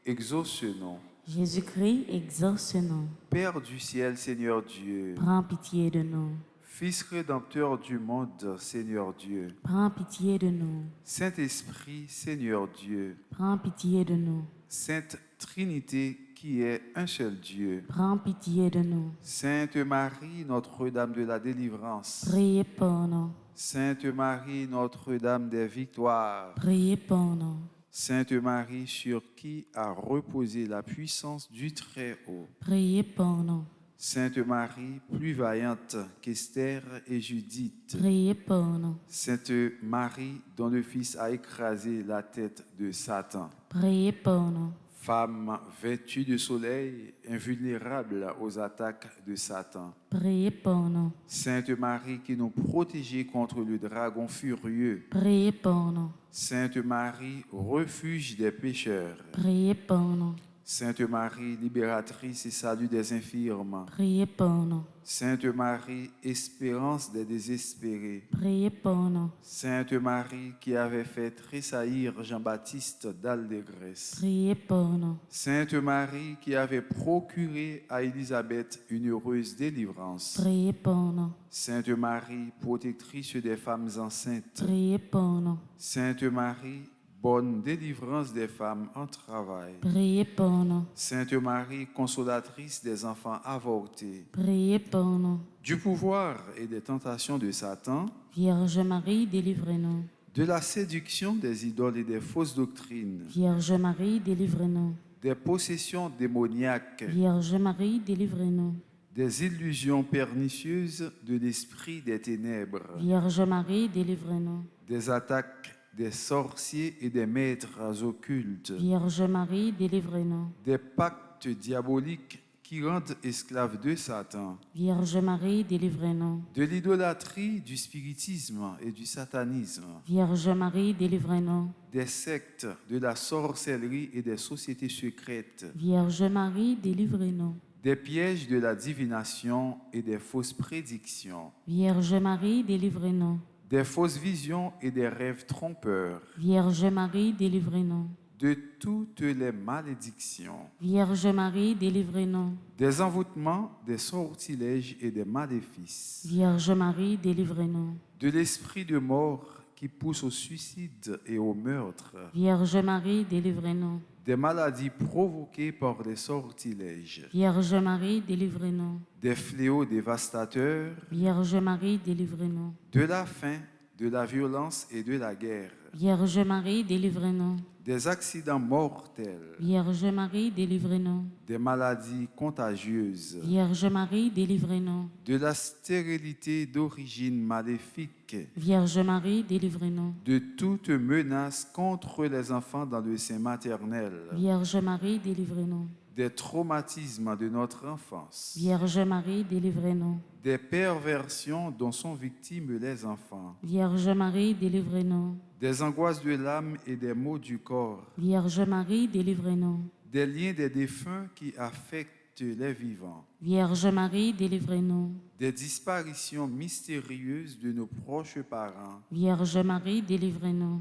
exauce-nous. Jésus-Christ, exauce-nous. Père du ciel, Seigneur Dieu. Prends pitié de nous. Fils rédempteur du monde, Seigneur Dieu. Prends pitié de nous. Saint-Esprit, Seigneur Dieu. Prends pitié de nous. Sainte Trinité qui est un seul Dieu. Prends pitié de nous. Sainte Marie, Notre-Dame de la délivrance. Priez pour nous. Sainte Marie, Notre-Dame des victoires. Priez pour nous. Sainte Marie, sur qui a reposé la puissance du Très-Haut. Priez pour nous. Sainte Marie, plus vaillante qu'Esther et Judith. Priez pour nous. Sainte Marie, dont le Fils a écrasé la tête de Satan. Priez pour nous. Femme vêtue de soleil, invulnérable aux attaques de Satan. Priez pour nous. Sainte Marie qui nous protégeait contre le dragon furieux. Priez pour nous. Sainte Marie, refuge des pécheurs. Priez pour nous. Sainte Marie, libératrice et salut des infirmes. Priez pour nous. Sainte Marie, espérance des désespérés. Priez pour nous. Sainte Marie qui avait fait tressaillir Jean-Baptiste d'Aldégresse. Priez pour nous. Sainte Marie qui avait procuré à Élisabeth une heureuse délivrance. Priez pour nous. Sainte Marie, protectrice des femmes enceintes. Priez pour nous. Sainte Marie, bonne délivrance des femmes en travail. Priez pour nous. Sainte Marie, consolatrice des enfants avortés. Priez pour nous. Du pouvoir et des tentations de Satan, Vierge Marie, délivrez-nous. de la séduction des idoles et des fausses doctrines, Vierge Marie, délivrez-nous. des possessions démoniaques, Vierge Marie, délivrez-nous. des illusions pernicieuses de l'esprit des ténèbres, Vierge Marie, délivrez-nous. des attaques des sorciers et des maîtres occultes, Vierge Marie, délivrez-nous. des pactes diaboliques qui rendent esclaves de Satan, Vierge Marie, délivrez-nous. de l'idolâtrie, du spiritisme et du satanisme, Vierge Marie, délivrez-nous. des sectes, de la sorcellerie et des sociétés secrètes, Vierge Marie, délivrez-nous. des pièges de la divination et des fausses prédictions, Vierge Marie, délivrez-nous. des fausses visions et des rêves trompeurs, Vierge Marie, délivrez-nous. de toutes les malédictions, Vierge Marie, délivrez-nous. des envoûtements, des sortilèges et des maléfices, Vierge Marie, délivrez-nous. de l'esprit de mort qui pousse au suicide et au meurtre, Vierge Marie, délivrez-nous. des maladies provoquées par des sortilèges, Vierge Marie, délivrez-nous. des fléaux dévastateurs, Vierge Marie, délivrez-nous. de la faim, de la violence et de la guerre, Vierge Marie, délivrez-nous. des accidents mortels, Vierge Marie, délivrez-nous. des maladies contagieuses, Vierge Marie, délivrez-nous. de la stérilité d'origine maléfique, Vierge Marie, délivrez-nous. de toute menace contre les enfants dans le sein maternel, Vierge Marie, délivrez-nous. des traumatismes de notre enfance, Vierge Marie, délivrez-nous. des perversions dont sont victimes les enfants, Vierge Marie, délivrez-nous. des angoisses de l'âme et des maux du corps, Vierge Marie, délivrez-nous. des liens des défunts qui affectent les vivants, Vierge Marie, délivrez-nous. des disparitions mystérieuses de nos proches parents, Vierge Marie, délivrez-nous.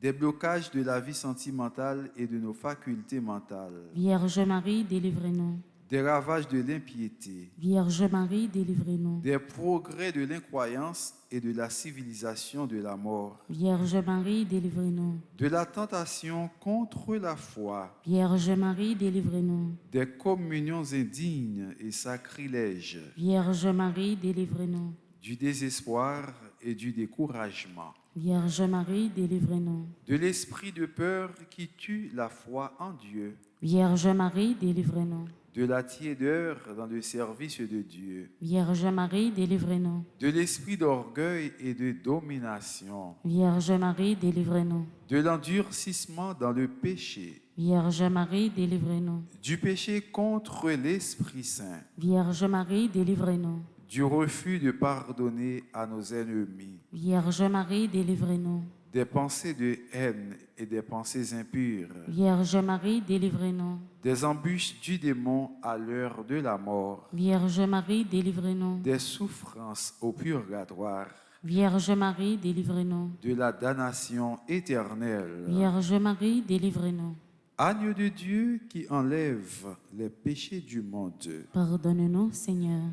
des blocages de la vie sentimentale et de nos facultés mentales, Vierge Marie, délivrez-nous. des ravages de l'impiété, Vierge Marie, délivrez-nous. des progrès de l'incroyance et de la civilisation de la mort, Vierge Marie, délivrez-nous. de la tentation contre la foi, Vierge Marie, délivrez-nous. des communions indignes et sacrilèges, Vierge Marie, délivrez-nous. du désespoir et du découragement, Vierge Marie, délivrez-nous. de l'esprit de peur qui tue la foi en Dieu, Vierge Marie, délivrez-nous. de la tiédeur dans le service de Dieu, Vierge Marie, délivrez-nous. de l'esprit d'orgueil et de domination, Vierge Marie, délivrez-nous. de l'endurcissement dans le péché, Vierge Marie, délivrez-nous. du péché contre l'Esprit Saint, Vierge Marie, délivrez-nous. du refus de pardonner à nos ennemis, Vierge Marie, délivrez-nous. des pensées de haine et des pensées impures, Vierge Marie, délivrez-nous. des embûches du démon à l'heure de la mort, Vierge Marie, délivrez-nous. des souffrances au purgatoire, Vierge Marie, délivrez-nous. de la damnation éternelle. Vierge Marie, délivrez-nous. Agneau de Dieu qui enlève les péchés du monde. Pardonne-nous, Seigneur.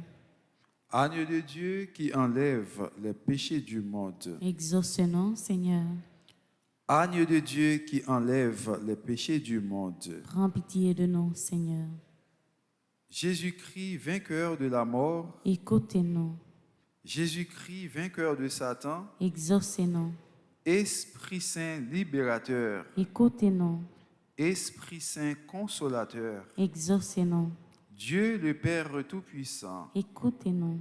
Agneau de Dieu qui enlève les péchés du monde. Exauce-nous, Seigneur. Agneau de Dieu qui enlève les péchés du monde. Prends pitié de nous, Seigneur. Jésus-Christ, vainqueur de la mort. Écoutez-nous. Jésus-Christ, vainqueur de Satan. Exaucez-nous. Esprit Saint libérateur. Écoutez-nous. Esprit Saint consolateur. Exaucez-nous. Dieu le Père Tout-Puissant. Écoutez-nous.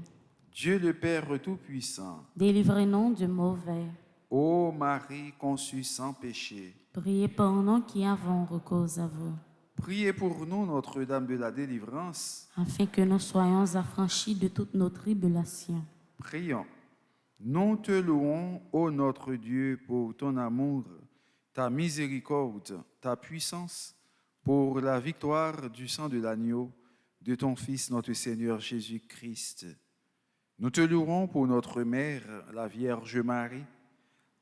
Dieu le Père Tout-Puissant. Délivrez-nous du mauvais. Ô Marie conçue sans péché. Priez pour nous qui avons recours à vous, Priez pour nous, Notre-Dame de la délivrance. afin que nous soyons affranchis de toutes nos tribulations. Prions. Nous te louons, ô notre Dieu, pour ton amour, ta miséricorde, ta puissance, pour la victoire du sang de l'agneau, de ton Fils, notre Seigneur Jésus-Christ. Nous te louons pour notre Mère, la Vierge Marie.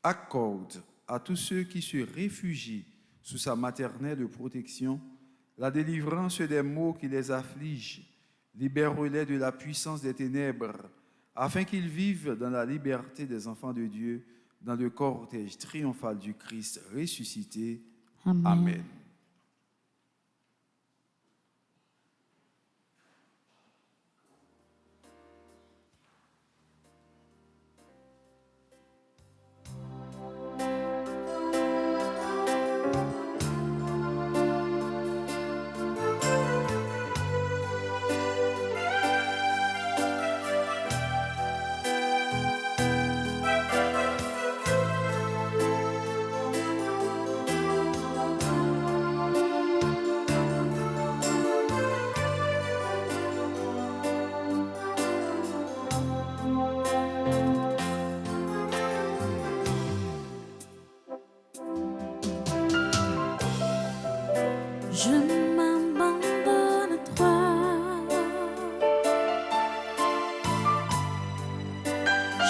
Accorde à tous ceux qui se réfugient sous sa maternelle protection la délivrance des maux qui les affligent. Libère-les de la puissance des ténèbres, afin qu'ils vivent dans la liberté des enfants de Dieu, dans le cortège triomphal du Christ ressuscité. Amen. Amen. Je m'abandonne à toi.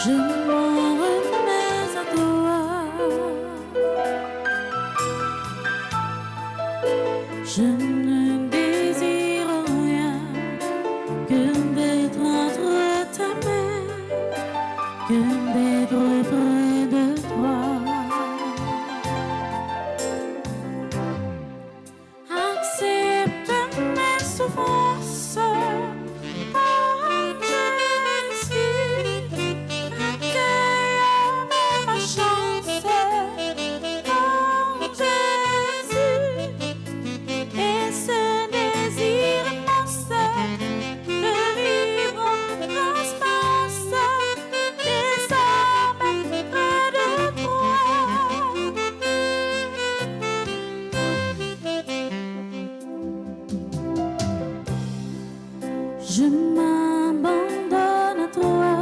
Je m'en remets à toi. Je ne désire rien que d'être entre ta main, que d'être près de toi. Accepte mes souffrances, oh Jésus, accueille ma chance, oh Jésus, et ce désir immense de vivre en transparence, désormais près de toi. Je m'abandonne à toi.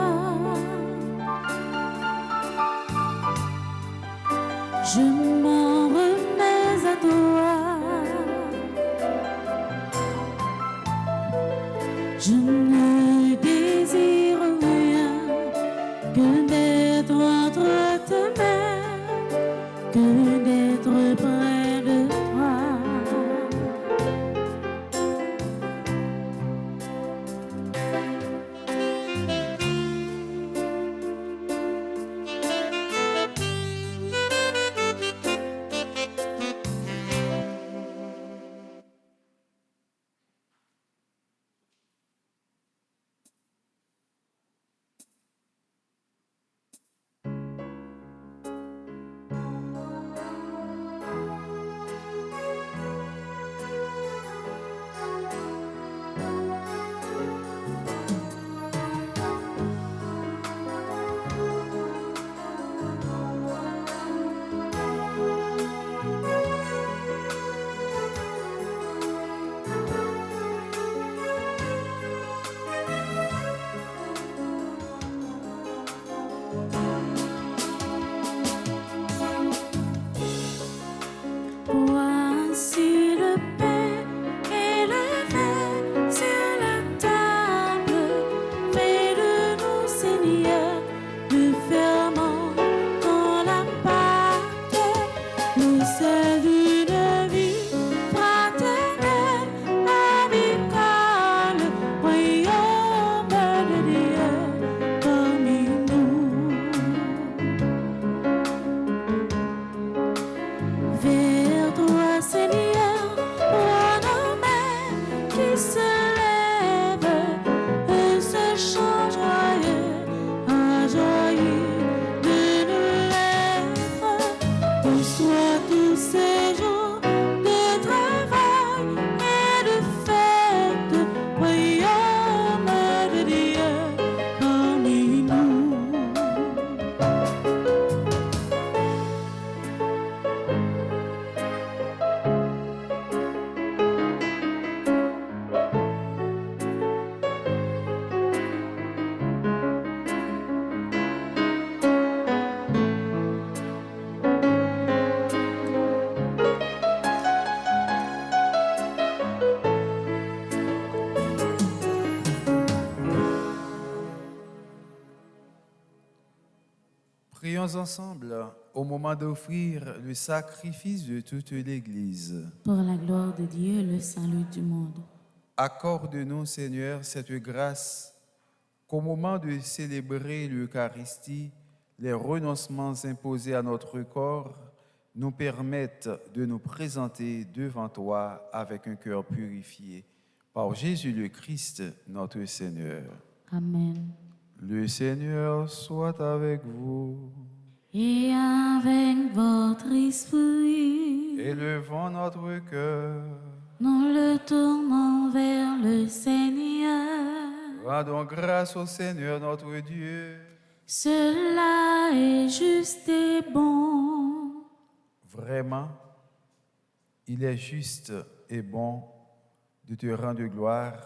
Je m'en remets à toi. Je ne désire rien que d'être entre tes mains, que d'être près de toi. Prions ensemble au moment d'offrir le sacrifice de toute l'Église. Pour la gloire de Dieu et le salut du monde. Accorde-nous, Seigneur, cette grâce qu'au moment de célébrer l'Eucharistie, les renoncements imposés à notre corps nous permettent de nous présenter devant toi avec un cœur purifié. Par Jésus le Christ, notre Seigneur. Amen. Le Seigneur soit avec vous. Et avec votre esprit, Élevons notre cœur. nous le tournons vers le Seigneur. Rendons grâce au Seigneur notre Dieu. Cela est juste et bon. Vraiment, il est juste et bon de te rendre gloire,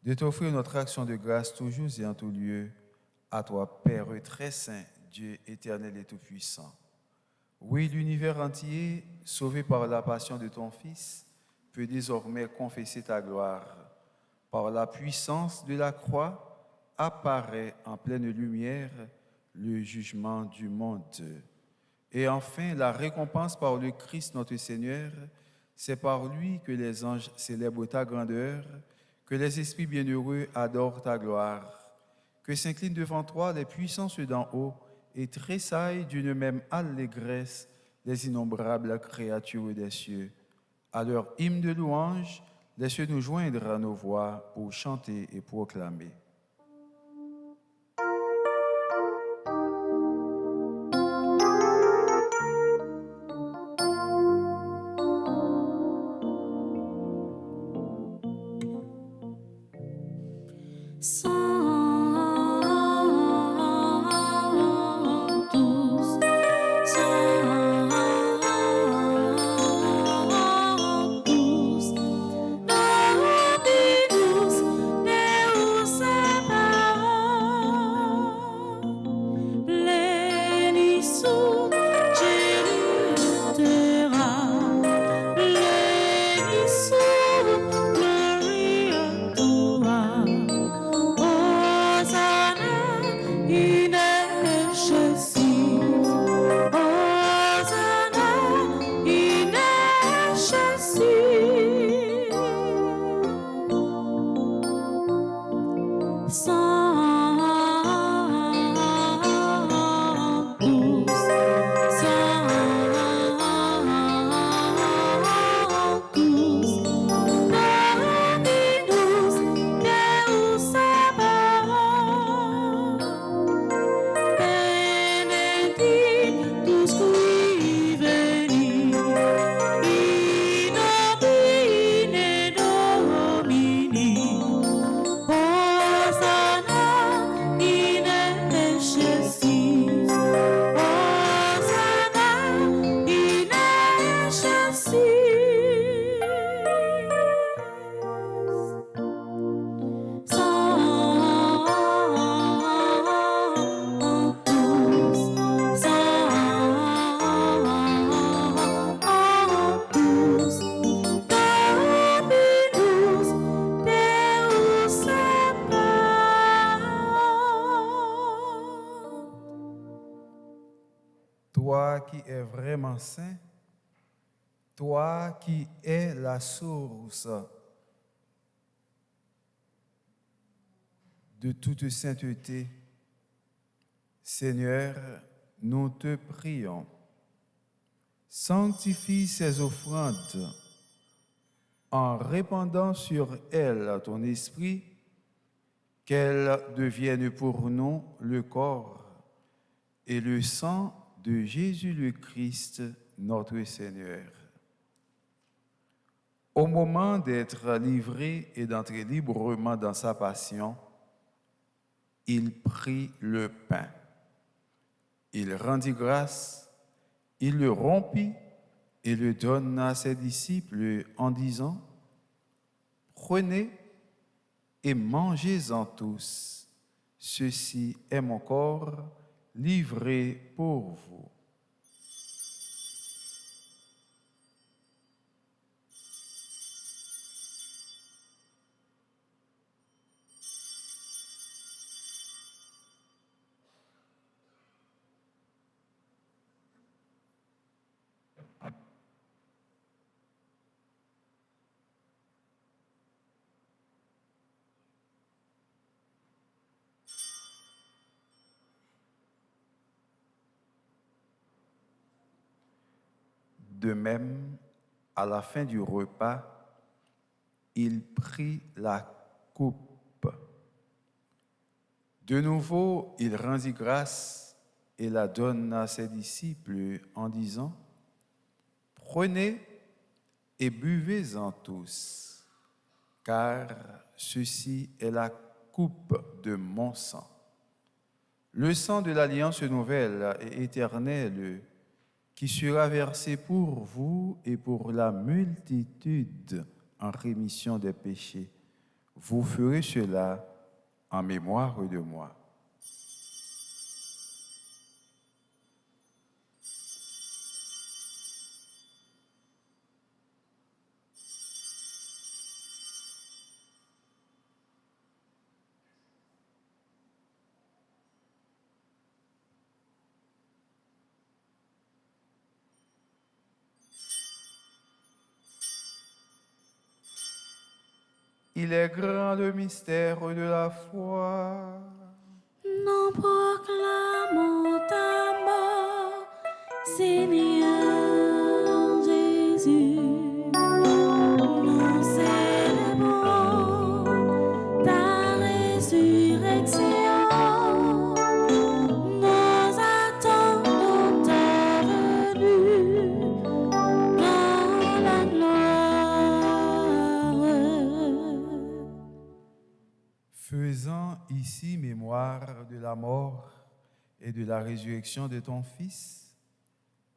de t'offrir notre action de grâce toujours et en tout lieu, à toi, Père très saint, Dieu éternel et tout-puissant. Oui, l'univers entier, sauvé par la passion de ton Fils, peut désormais confesser ta gloire. Par la puissance de la croix, apparaît en pleine lumière le jugement du monde. Et enfin, la récompense par le Christ notre Seigneur, c'est par lui que les anges célèbrent ta grandeur, que les esprits bienheureux adorent ta gloire, que s'inclinent devant toi les puissances d'en haut et tressaillent d'une même allégresse les innombrables créatures des cieux. À leur hymne de louange, laisse-nous joindre à nos voix pour chanter et proclamer. Toi qui es vraiment saint, toi qui es la source de toute sainteté, Seigneur, nous te prions. Sanctifie ces offrandes en répandant sur elles ton esprit, qu'elles deviennent pour nous le corps et le sang de Jésus le Christ, notre Seigneur. Au moment d'être livré et d'entrer librement dans sa passion, il prit le pain. Il rendit grâce, il le rompit et le donna à ses disciples en disant : « Prenez et mangez-en tous. Ceci est mon corps livré pour vous. » De même, à la fin du repas, il prit la coupe. De nouveau, il rendit grâce et la donna à ses disciples en disant, « Prenez et buvez-en tous, car ceci est la coupe de mon sang. Le sang de l'alliance nouvelle et éternelle qui sera versé pour vous et pour la multitude en rémission des péchés. Vous ferez cela en mémoire de moi. » Il est grand le mystère de la foi. Nous proclamons ta mort, Seigneur Jésus. Nous célébrons ta résurrection. Nous attendons ta venue dans la gloire. Faisant ici mémoire de la mort et de la résurrection de ton Fils,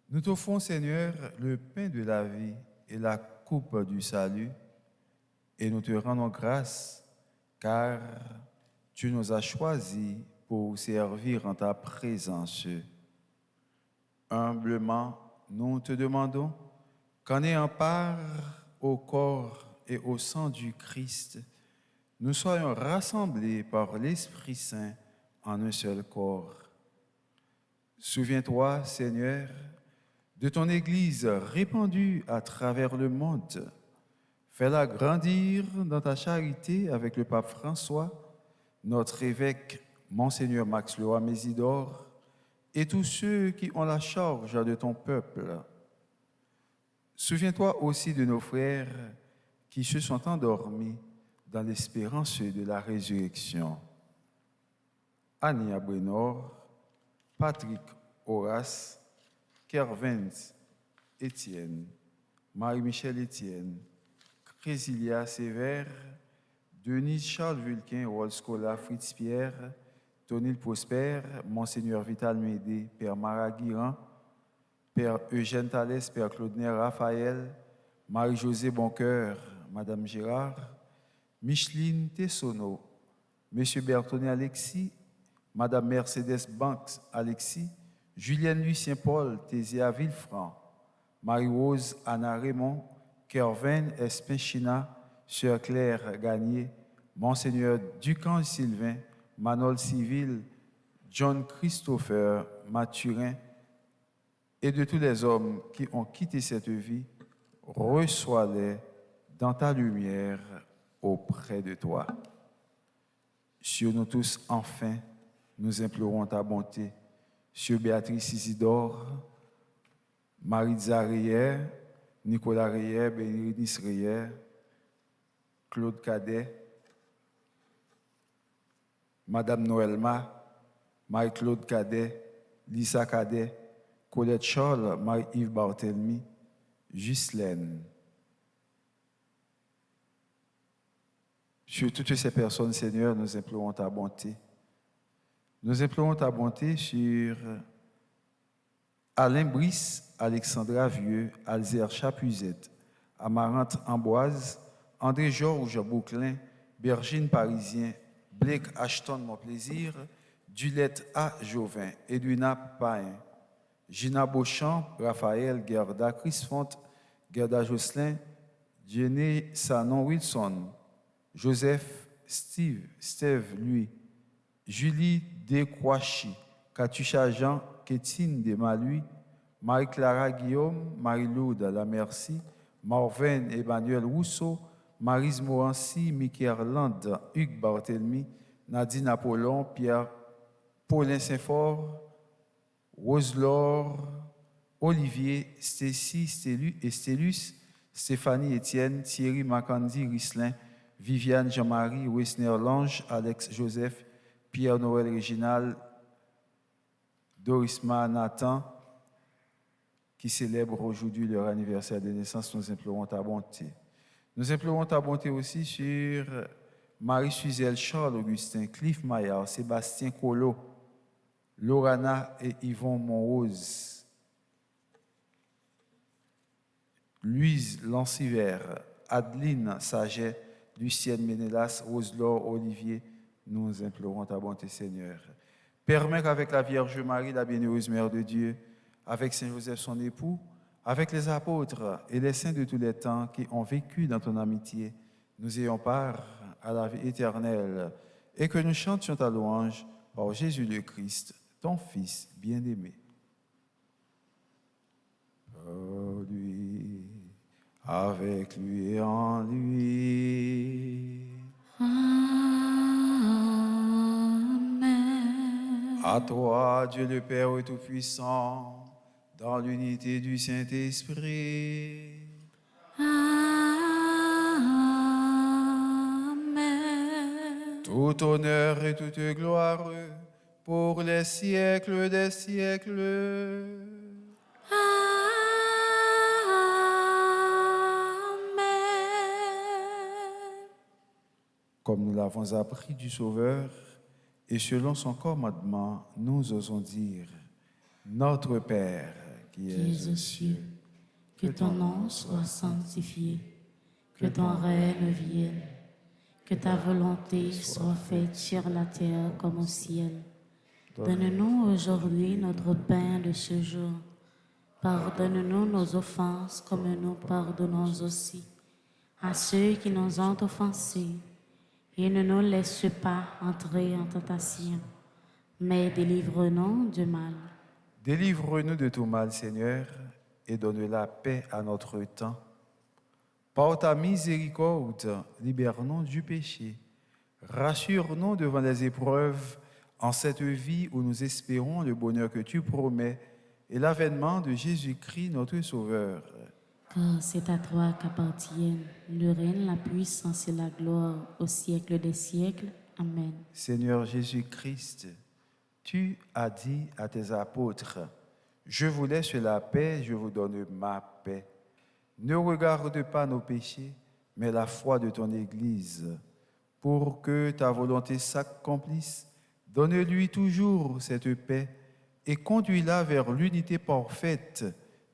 nous t'offrons, Seigneur, le pain de la vie et la coupe du salut, et nous te rendons grâce, car tu nous as choisis pour servir en ta présence. Humblement, nous te demandons qu'en ayant part au corps et au sang du Christ, nous soyons rassemblés par l'Esprit Saint en un seul corps. Souviens-toi, Seigneur, de ton Église répandue à travers le monde. Fais-la grandir dans ta charité avec le pape François, notre évêque, Monseigneur Max Leroy Mésidor, et tous ceux qui ont la charge de ton peuple. Souviens-toi aussi de nos frères qui se sont endormis dans l'espérance de la résurrection. Annie Abrenor, Patrick Horace, Kervins Étienne, Marie-Michel Étienne, Crésilia Sévère, Denise Charles Vulquin, Rolscola Fritz Pierre, Tonil Prosper, Monseigneur Vital Médé, Père Mara Guiran, Père Eugène Thalès, Père Claude Raphaël, Marie-Josée Boncoeur, Madame Gérard, Micheline Tessonneau, Monsieur Bertonnet Alexis, Madame Mercedes Banks Alexis, Julienne Lucien Paul Tésia Villefranc, Marie-Rose Anna Raymond, Kervin Espinchina, Sœur Claire Gagné, Monseigneur Ducan Sylvain, Manol Civil, John Christopher Mathurin, et de tous les hommes qui ont quitté cette vie, reçois-les dans ta lumière auprès de toi. Sur nous tous, enfin, nous implorons ta bonté. Sur Béatrice Isidore, Maritza Rier, Nicolas Rier, Bérénice Rier, Claude Cadet, Madame Noëlma, Marie-Claude Cadet, Lisa Cadet, Colette Charles, Marie-Yves Barthélemy, Ghislaine. Sur toutes ces personnes, Seigneur, nous implorons ta bonté. Nous implorons ta bonté sur Alain Brice, Alexandra Vieux, Alzer Chapuzette, Amarante Amboise, André-Georges Bouclin, Bergine Parisien, Blake Ashton Monplaisir, Dulette A. Jovin, Edwina Pain, Gina Beauchamp, Raphaël Gerda, Chris Font, Gerda Josselin, Jenny Sanon Wilson, Joseph Steve Louis, Julie Descroichy, Katusha Jean, Kétine Desmaluis, Marie-Clara Guillaume, Marie-Laude Lamercie, Marvin Emmanuel Rousseau, Marise Morancy, Michael Land, Hugues Barthélemy, Nadine Apollon, Pierre Paulin Saint-Fort, Roselore, Olivier, Stécie, Stélus, Stéphanie, Étienne, Thierry, Macandi, Rislin, Viviane, Jean-Marie, Wessner, Lange, Alex, Joseph, Pierre, Noël, Réginal, Dorisma, Nathan, qui célèbrent aujourd'hui leur anniversaire de naissance. Nous implorons ta bonté. Nous implorons ta bonté aussi sur Marie Suzelle, Charles Augustin, Cliff Maillard, Sébastien Colo, Lorana et Yvon Monrose, Louise Lanciver, Adeline Saget, Lucienne Ménélas, Rose-Laure Olivier. Nous implorons ta bonté, Seigneur. Permets qu'avec la Vierge Marie, la bienheureuse Mère de Dieu, avec Saint Joseph son époux, avec les apôtres et les saints de tous les temps qui ont vécu dans ton amitié, nous ayons part à la vie éternelle et que nous chantions ta louange par Jésus le Christ, ton Fils bien-aimé. Par lui, avec lui et en lui. Amen. À toi, Dieu le Père Tout-Puissant, dans l'unité du Saint-Esprit. Amen. Tout honneur et toute gloire pour les siècles des siècles. Amen. Comme nous l'avons appris du Sauveur, et selon son commandement, nous osons dire, Notre Père qui es aux cieux, que ton nom soit sanctifié, que ton règne vienne, que ta volonté soit faite sur la terre comme au ciel. Donne-nous aujourd'hui notre pain de ce jour. Pardonne-nous nos offenses comme nous pardonnons aussi à ceux qui nous ont offensés. Et ne nous laisse pas entrer en tentation, mais délivre-nous du mal. Délivre-nous de tout mal, Seigneur, et donne la paix à notre temps. Par ta miséricorde, libère-nous du péché. Rassure-nous devant les épreuves en cette vie où nous espérons le bonheur que tu promets et l'avènement de Jésus-Christ, notre Sauveur. Car c'est à toi qu'appartiennent le règne, la puissance et la gloire au siècle des siècles. Amen. Seigneur Jésus-Christ, tu as dit à tes apôtres, « Je vous laisse la paix, je vous donne ma paix. Ne regarde pas nos péchés, mais la foi de ton Église. Pour que ta volonté s'accomplisse, donne-lui toujours cette paix et conduis-la vers l'unité parfaite,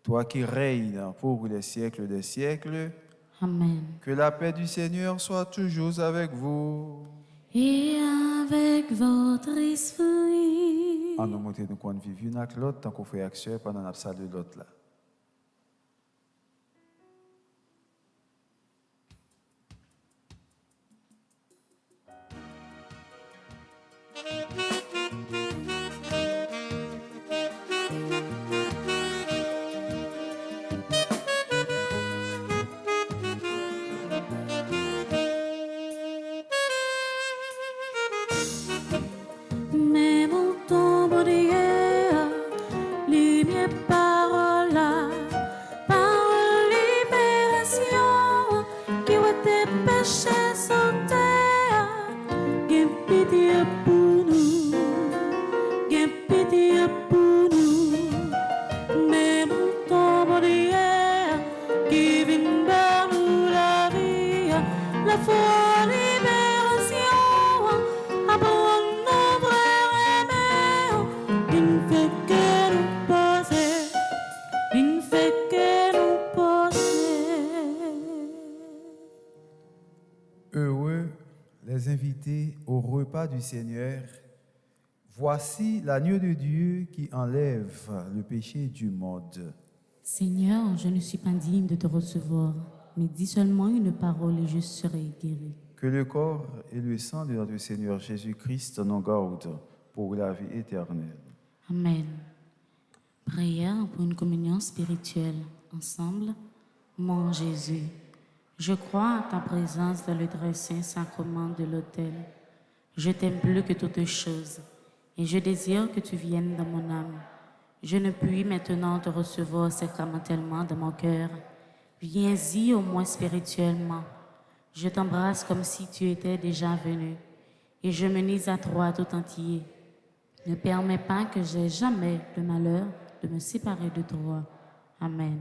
toi qui règnes pour les siècles des siècles. Amen. Que la paix du Seigneur soit toujours avec vous. Et avec votre esprit. En nous monter nous qu'on vive une avec l'autre, tant qu'on fait action pendant la salle de l'autre là. Mais mon tombeau d'hier, lumière, parole, libération, qui voit tes péchés sur terre, gain pitié pour nous, gain pitié pour nous. Mais mon tombeau d'hier, qui vient vers nous la vie, la foi, libération, abonne nos frères aimés, une fait que nous passer, une fait que nous passer. Heureux les invités au repas du Seigneur. Voici l'agneau de Dieu qui enlève le péché du monde. Seigneur, je ne suis pas digne de te recevoir, mais dis seulement une parole et je serai guéri. Que le corps et le sang de notre Seigneur Jésus-Christ nous gardent pour la vie éternelle. Amen. Prière pour une communion spirituelle. Ensemble, mon Jésus, je crois à ta présence dans le très saint sacrement de l'autel. Je t'aime plus que toutes choses et je désire que tu viennes dans mon âme. Je ne puis maintenant te recevoir sacramentellement dans mon cœur. Viens-y au moins spirituellement. Je t'embrasse comme si tu étais déjà venu, et je me lis à toi tout entier. Ne permets pas que j'aie jamais le malheur de me séparer de toi. Amen.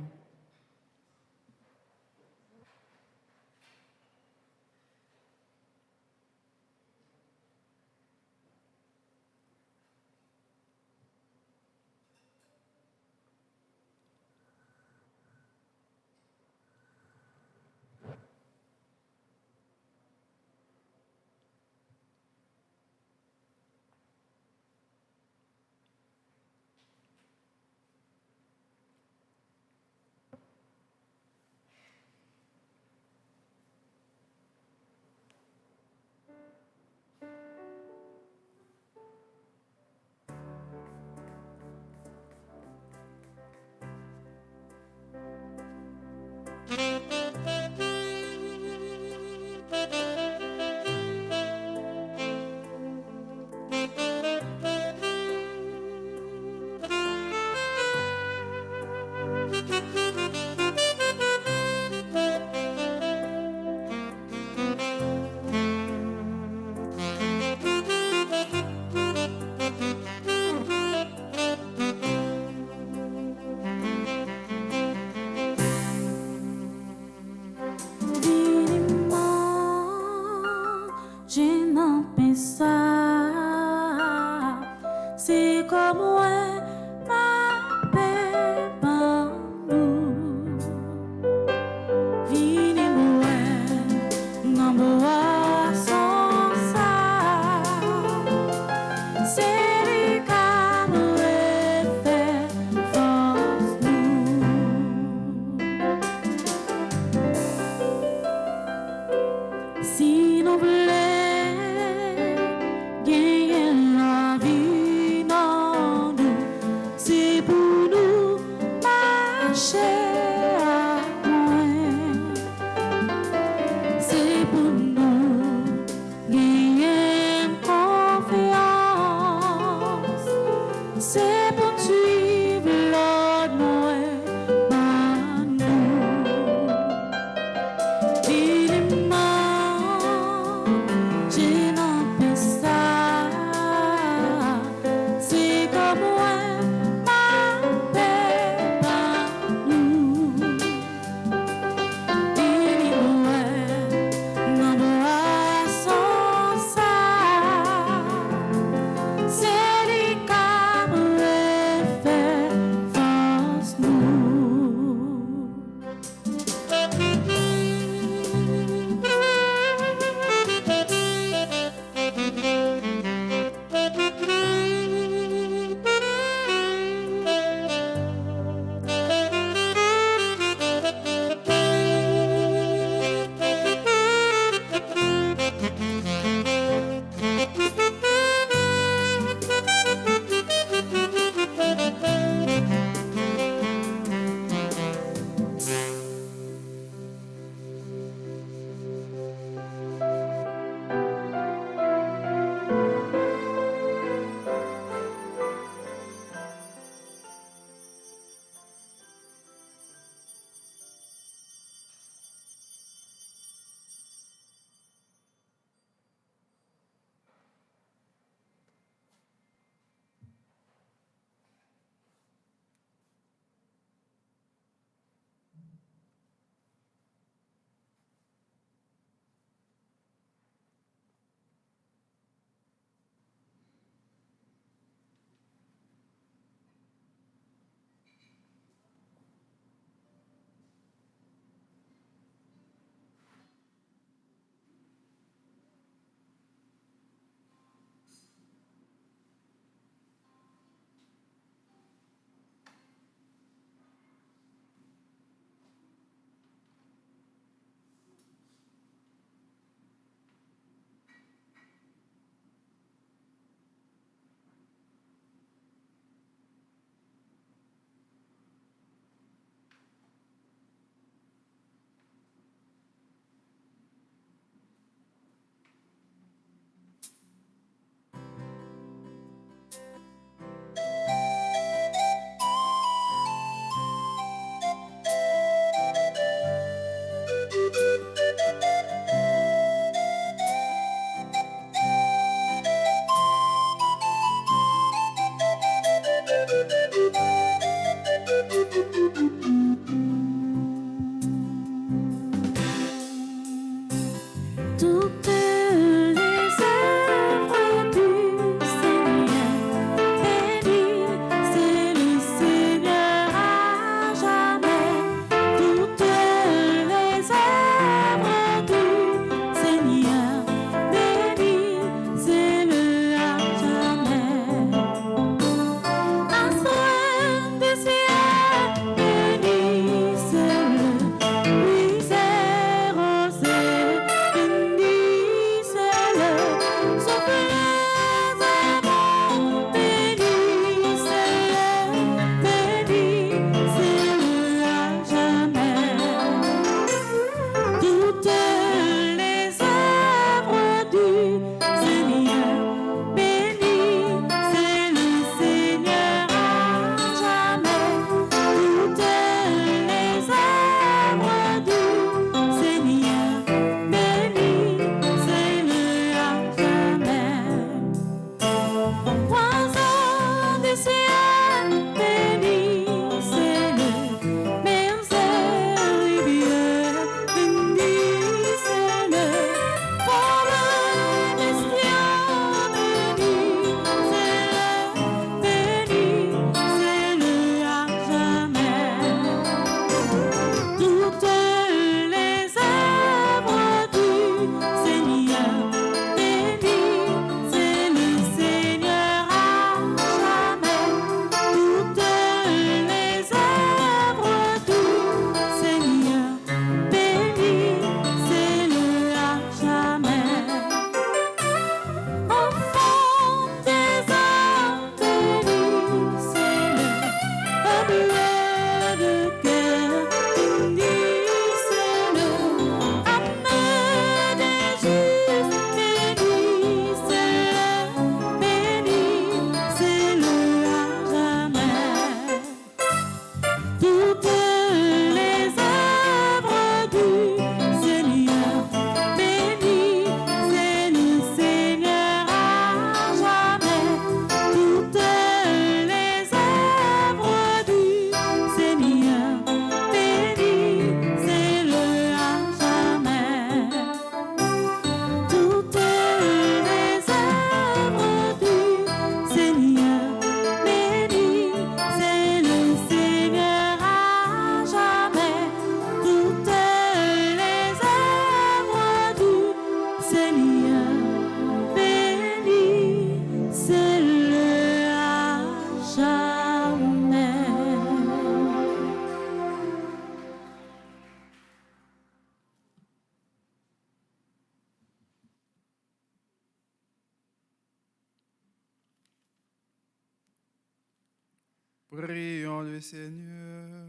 Prions le Seigneur.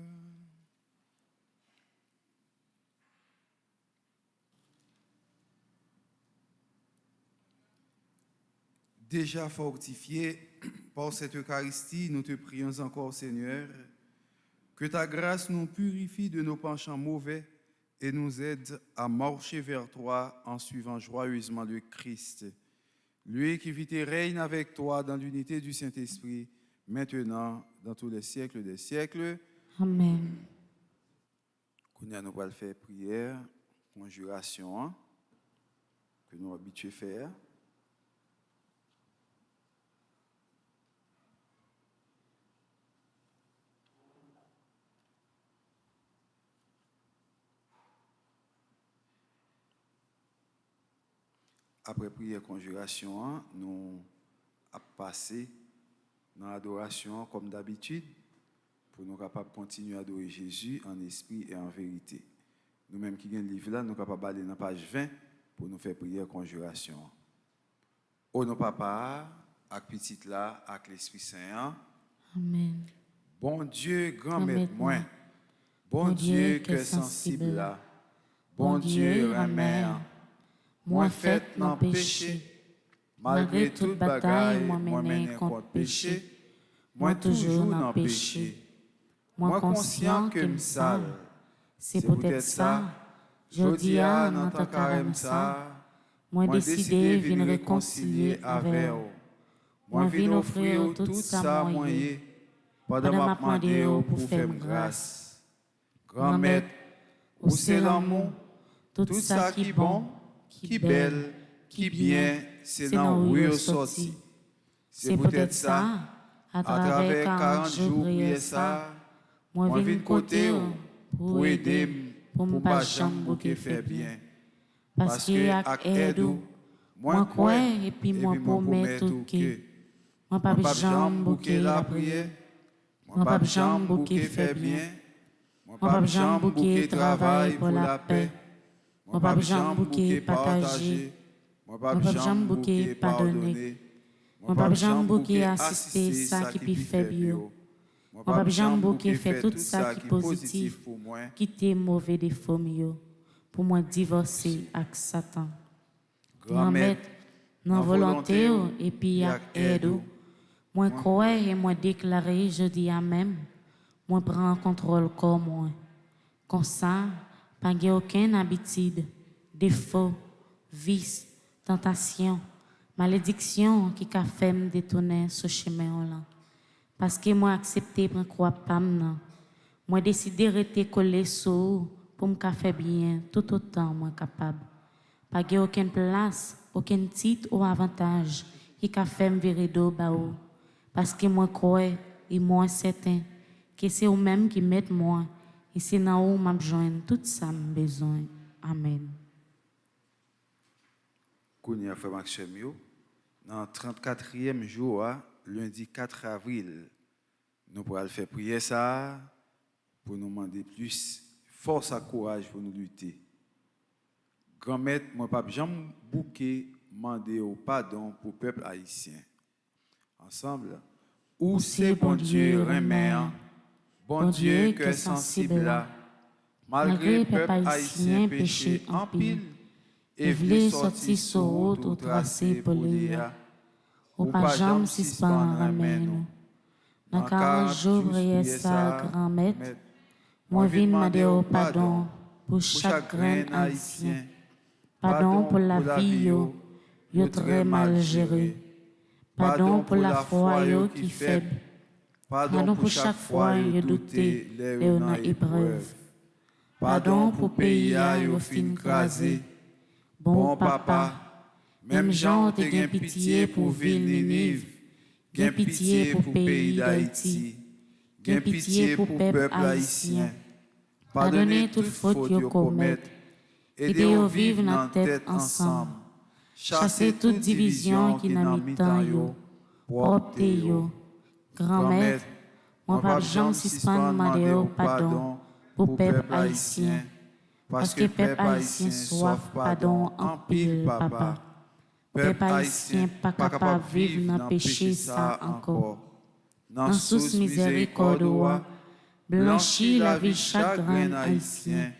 Déjà fortifiés par cette Eucharistie, nous te prions encore, Seigneur, que ta grâce nous purifie de nos penchants mauvais et nous aide à marcher vers toi en suivant joyeusement le Christ, lui qui vit et règne avec toi dans l'unité du Saint-Esprit, maintenant, dans tous les siècles des siècles. Amen. Nous allons faire prière, conjuration, que nous sommes habitués à faire. Après prière conjuration, nous allons passer dans l'adoration comme d'habitude pour nous capables de continuer à adorer Jésus en esprit et en vérité. Nous-mêmes qui avons le livre là, nous sommes capables d'aller dans la page 20 pour nous faire prière conjuration. Au nom Papa, avec petit là, avec l'Esprit Saint. Amen. Bon Dieu, grand maître moi. Bon Dieu, que sensible là. Bon Dieu, remet. Moi fait dans péché, malgré toute bagaille, moi mené contre péché, moi toujours dans péché, moi conscient que me sale. C'est peut-être ça, je dis à dans ta carême ça, moi décidé vin réconcilier avec vous. Moi vin offrir tout ça moyen, pendant m'a demandé pour faire grâce. Grand maître, où c'est l'amour, tout ça qui bon, qui belle, qui bien, c'est dans où il sorti. C'est peut-être ça, à travers 40 jours prier ça, moi viens côté pour aider, pour ne pas jamais faire bien. Parce que avec aide, moi crois et puis moi promets tout que, moi pas jamais bouquer la prière, moi pas jamais bouquer faire bien, moi pas jamais bouquer travail pour la paix. Moi pas jamais bouquer partager, moi pas jamais bouquer pardonner, moi pas jamais bouquer assister ça qui peut faire bio, moi pas jamais bouquer faire tout ça qui positif pour moi, quitter mauvais défaut mieux, pour moi divorcer avec Satan. Grand maître, dans volonté et puis avec aide, moi croire et moi déclarer je dis amen, moi prends contrôle comme moi, comme ça. Pas aucune habitude, défaut, vice, tentation, malédiction qui a fait me détourner ce chemin-là. Parce que moi accepté pour croire pas maintenant. Moi décidé de rester collé sur pour me faire bien tout autant moi capable. Pas aucune place, aucun titre ou avantage qui a fait me virer d'eau baou. Parce que moi crois et moi certain que c'est eux-mêmes qui mettent moi. Et c'est là où m'a besoin tout ça besoin. Amen. Kounia frère Maxime yo, dans 34e jour, lundi 4 avril, nous pourrons faire prier ça pour nous demander plus force et courage pour nous lutter. Grand maître, moi pas jamais bouquer demander au pardon pour le peuple haïtien. Ensemble, où c'est bon Dieu remet. Bon Dieu, que sensible là, malgré peuple haïtien péché en pile, et vle sorti sur route ou tracé pour l'IA, ou pas jamais suspend ramène nous. Dans 40 jours, prier ça, grand maître, moi viens demander au pardon pour chaque grain haïtien, pardon pour la vie yo très mal géré, pardon pour la foi yo qui faible. Pardon pour chaque fois il douté et on épreuve. Pardon pour pays yo fin crasé. Bon papa, même gens te gen pitié pour ville Ninive, gen pitié pour pays d'Haïti, gen pitié pour peuple haïtien. Pardonnez toute faute yo commettre, aidez yo vivre dans tête ensemble. Chassez toute division qui n'a mis temps yo, propre yo. Grand maître, moi pas jamais suspendre demander au pardon pour peuple haïtien. Parce que peuple haïtien soif pardon en pile papa. Peuple haïtien pas capable de vivre dans péché ça encore. dans sous miséricorde, blanchit la vie chagrin haïtien,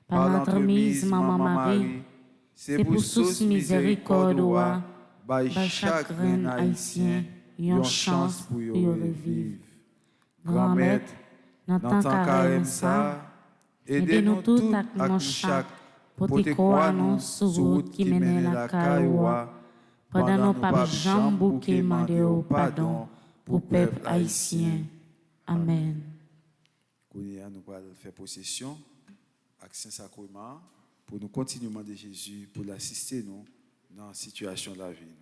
par l'entremise Maman Marie, c'est pour sous miséricorde, by chagrin haïtien, yon chance pour y revivre. Grand maître, dans tant carême ça, aidez-nous tout avec mon chac, pour te croire nous sur route qui mène la cailloua, pendant nos pas jambes bouquet mandé au pardon pour peuple haïtien. Amen. Nous allons faire possession avec Saint-Sacrement pour nous continuer à demander Jésus pour l'assister nous dans la situation de la vie.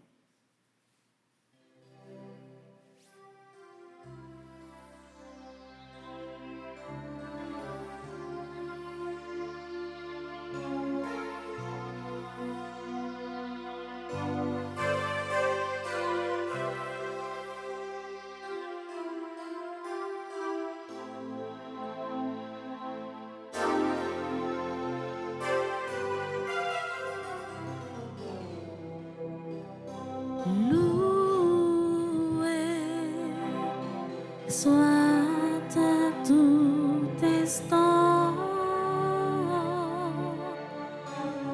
Soit à tout instant,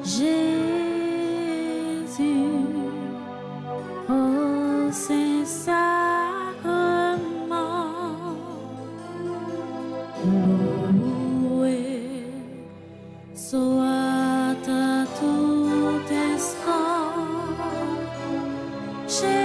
Jésus, ô Saint-Sacrement, loué soit à tout instant, Jésus.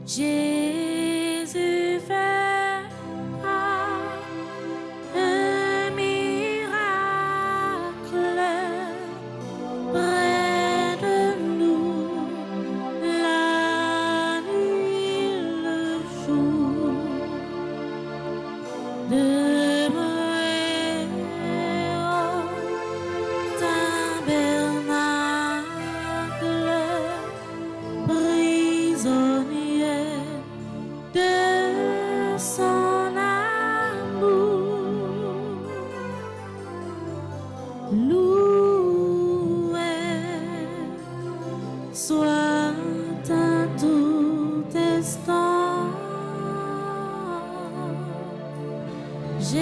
Jésus fait un miracle près de nous, la nuit, le jour, demeurez au tabernacle, prisonnier de son amour, loué soit à tout instant, Jésus,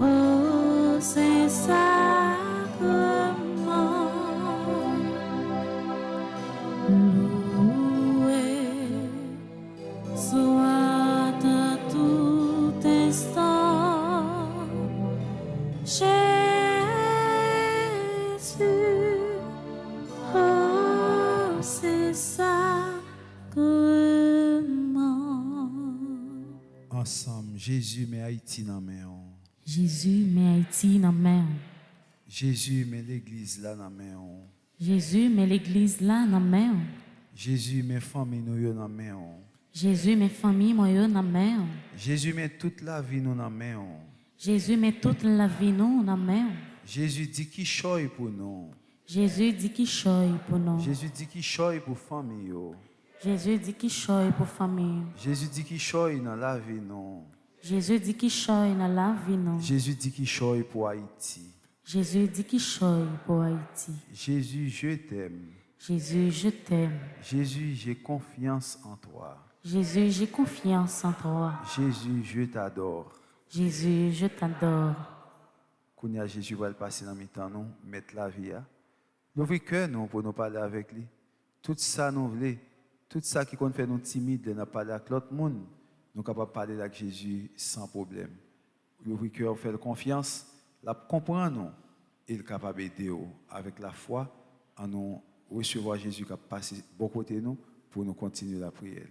ô Saint-Sacrement. Loué soit à tout instant, Jésus, oh Saint-Sacrement. Ensemble, Jésus met Haïti dans main. Jésus met Haïti dans main. Jésus met l'église là dans main. Jésus met l'église là dans main. Jésus met famille nous dans main. Jésus met famille moi dans main. Jésus met toute la vie nous dans main. Jésus met toute la vie nous dans main. Jésus dit qu'il choisit pour nous. Jésus dit qu'il choisit pour nous. Jésus dit qu'il choisit pour famille. Jésus dit qu'il choisit pour famille. Jésus dit qu'il choisit dans la vie non. Jésus dit qu'il choisit dans la vie non. Jésus dit qu'il choisit pour Haïti. Jésus dit qu'il choisit pour Haïti. Jésus, je t'aime. Jésus, je t'aime. Jésus, j'ai confiance en toi. Jésus, j'ai confiance en toi. Jésus, je t'adore. Jésus, je t'adore. Quand Jésus va passer dans mi-temps, nous, mettre la vie. Nous cœur nous pour nous parler avec lui. Tout ça nous voulons. Tout ça qui fait nous timides de nous parler avec l'autre monde, nous sommes capables de parler avec Jésus sans problème. Nous cœur faire confiance, la comprendre nous, et est capable d'aider avec la foi en nous recevoir Jésus qui a passé beaucoup de nous pour nous continuer la prière.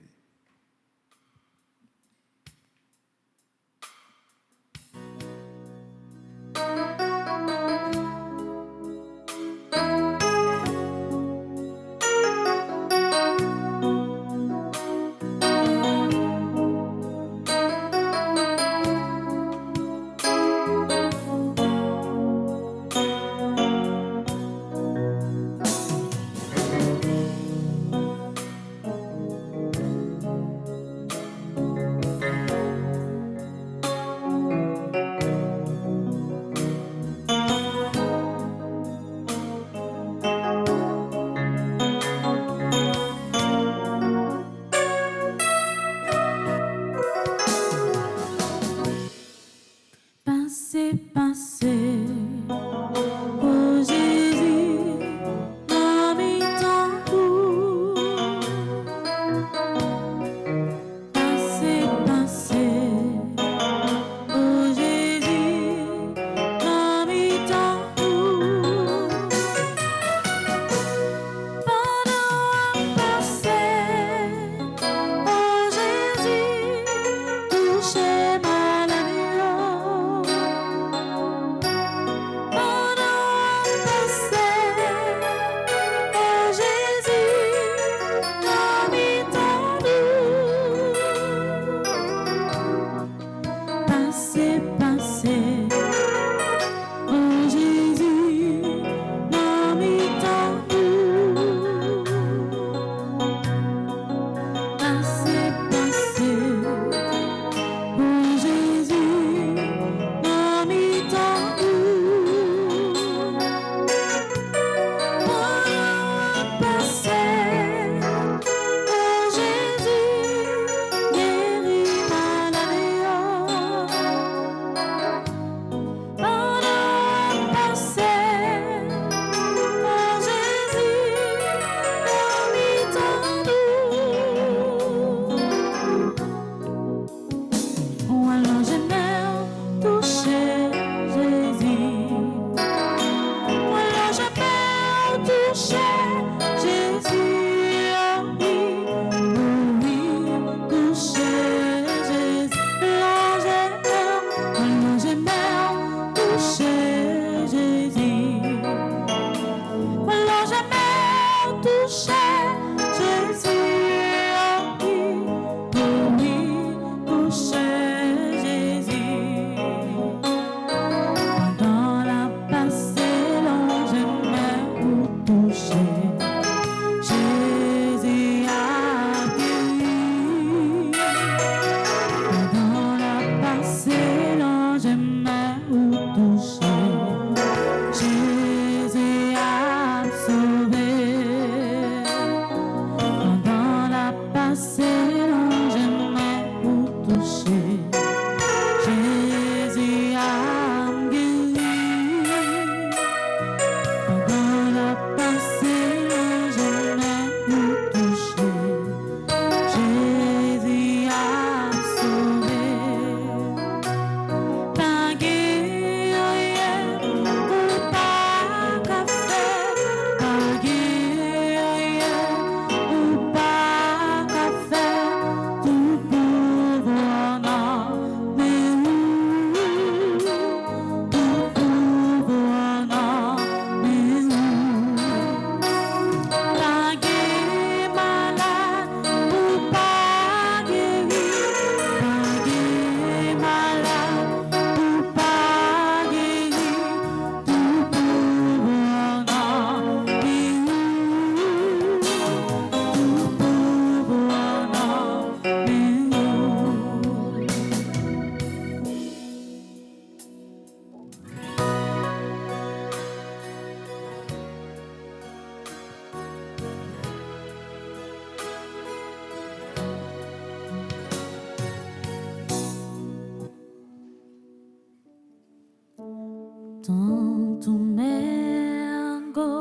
Tanto mengo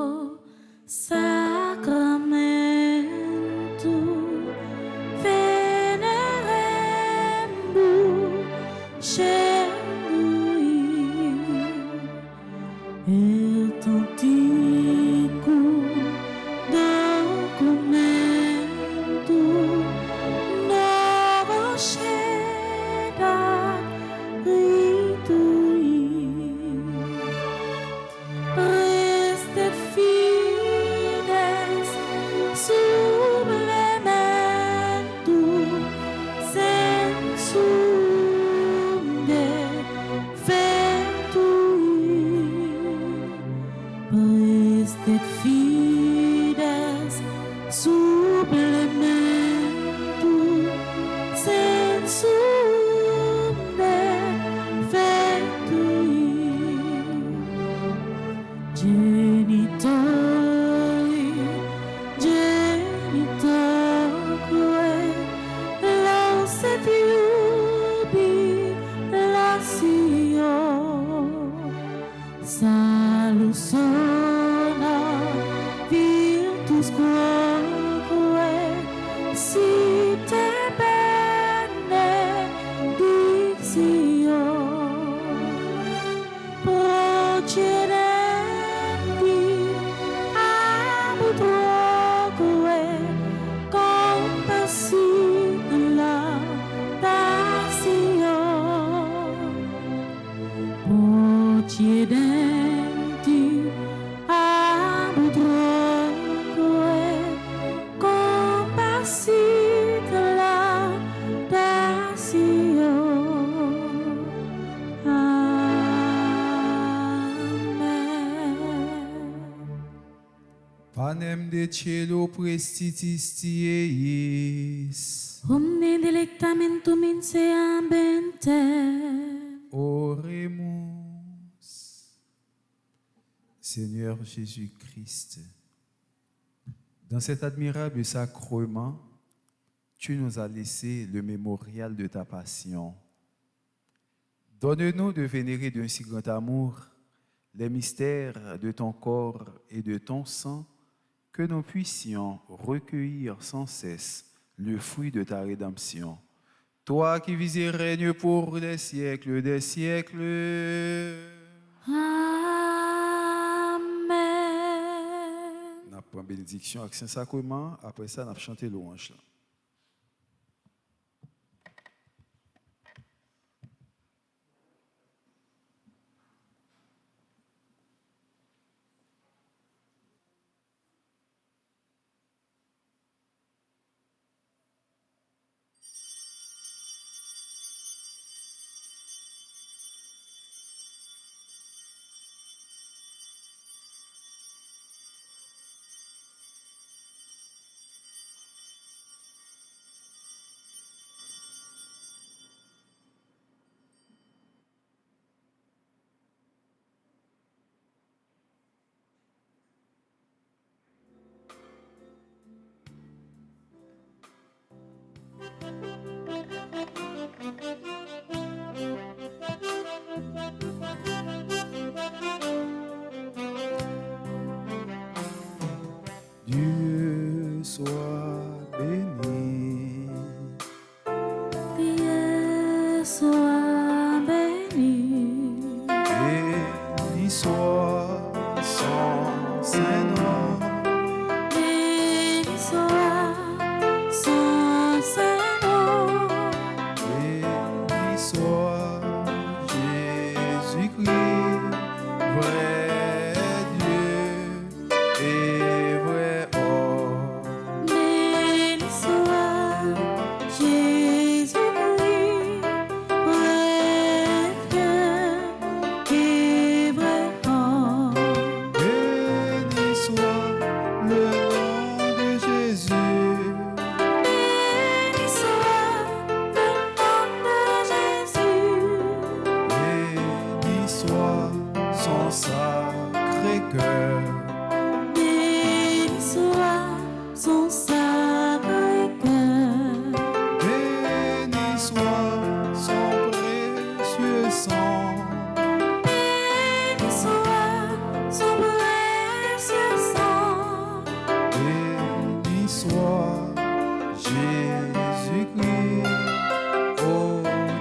sacramento venerendo Cheui e tantico documento novo chega Reste fides suplemento sensum de Tiedenti abudroque compassit la dasio. Panem de cielo prestitistiis. Omne delectamentum in se ambentem. Oremus. Seigneur Jésus-Christ, dans cet admirable sacrement, tu nous as laissé le mémorial de ta passion. Donne-nous de vénérer d'un si grand amour les mystères de ton corps et de ton sang, que nous puissions recueillir sans cesse le fruit de ta rédemption. Toi qui vis et règnes pour les siècles des siècles. Amen. Nous prenons bénédiction avec Saint-Sacrement. Après ça, nous chanté louange. Dieu soit béni. Dieu soit béni. Béni soit son Saint-Nom. Béni soit son Saint-Nom. Béni soit Jésus-Christ, vrai Dieu et vrai homme. Béni soit Jésus-Christ, vrai Dieu et vrai homme. Béni soit le nom de Jésus. Béni soit le nom de Jésus. Béni soit son sacré-cœur. Béni soit son Sacré-Cœur. Béni soit son précieux sang. Béni soit son précieux sang. Béni soit Jésus-Christ, au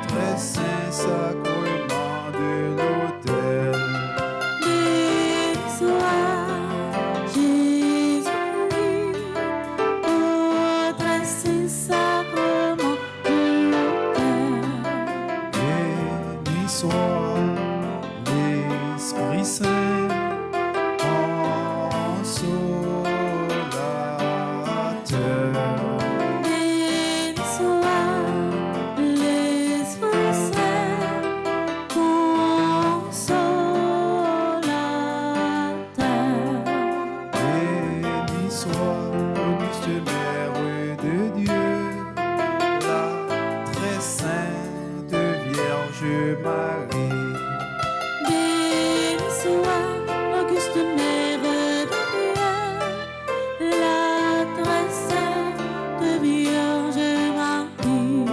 très saint sacrement de l'autel. Béni soit Jésus-Christ, au très saint sacrement de l'autel. Béni soit l'Esprit Saint, consolateur. Béni soit l'Esprit Saint, consolateur. Béni soit l'auguste Mère de Dieu, la très sainte Vierge Marie. Béni soit l'auguste Mère de Dieu, la très sainte Vierge Marie.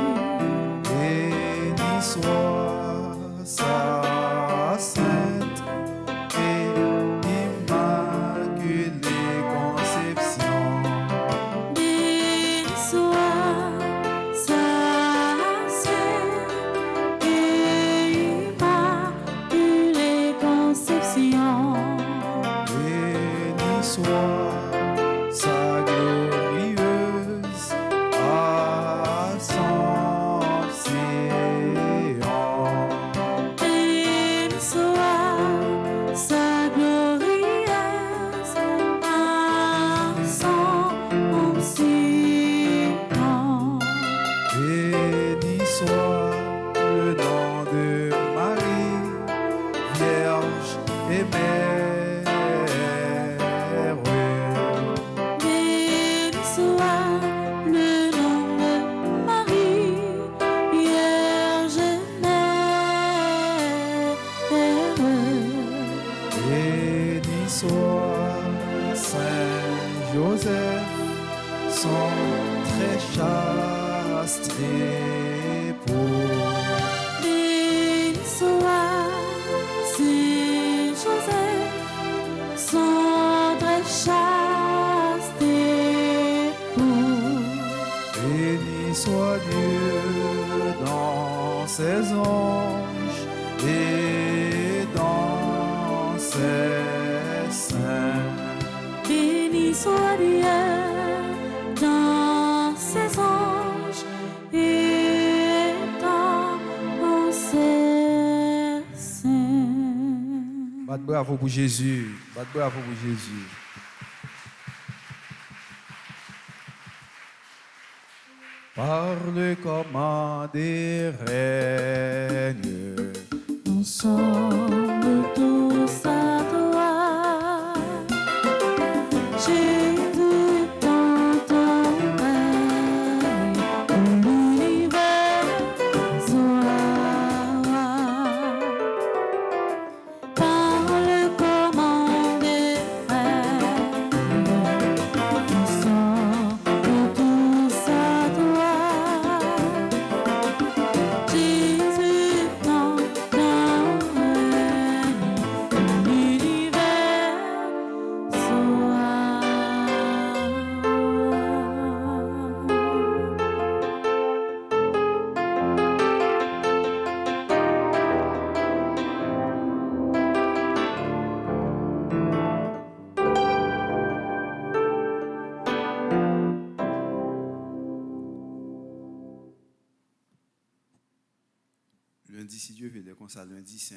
Béni soit sa sainte et immaculée conception. Béni soit sa sainte et immaculée conception. Béni soit sa glorieuse Assomption. sont très chastes et purs. Béni soit Saint Joseph, son très chaste époux. Béni soit Dieu dans ses anges et dans ses saints. Béni soit Dieu dans ses anges et dans ses saints. Batte bravo pour Jésus. Batte bravo pour Jésus. Par le commandement des règnes, Nous sommes tous à toi, Jésus, dans ton règne, où l'univers soit. Par le commandement des règnes, nous sommes tous à toi, Jésus, dans ton règne, où l'univers soit. Lundi, si Dieu veut, comme ça, lundi Saint,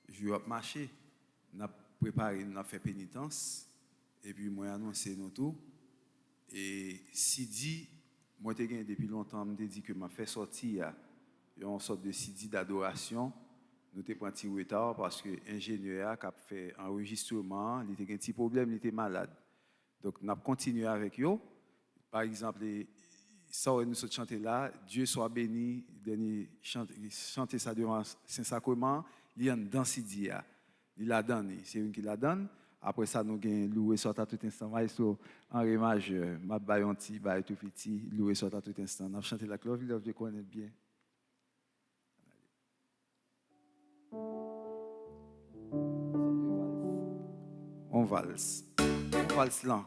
je vais marcher, on a préparé, on a fait pénitence, et puis moi, annoncé nous tout. Et Sidi, moi, j'ai gagné depuis longtemps, je me dit que m'a fait sortir une sorte de Sidi d'adoration. Nous avons pris un petit retard parce que l'ingénieur qui a fait enregistrement, il était un petit problème, il était malade. Donc, nous avons continué avec eux. Par exemple, ça, nous sommes chanté là, Dieu soit béni, dernier chanter ça devant Saint-Sacrement, il y a une Sidi. Il la donne, c'est une qui la donne. Après ça, nous avons loué sur tout instant. Maestro, en majeur, ma bayanti, bail tout petit, loué sur tout instant. Nous avons chanté la clove, je connais bien. On valse. On valse là.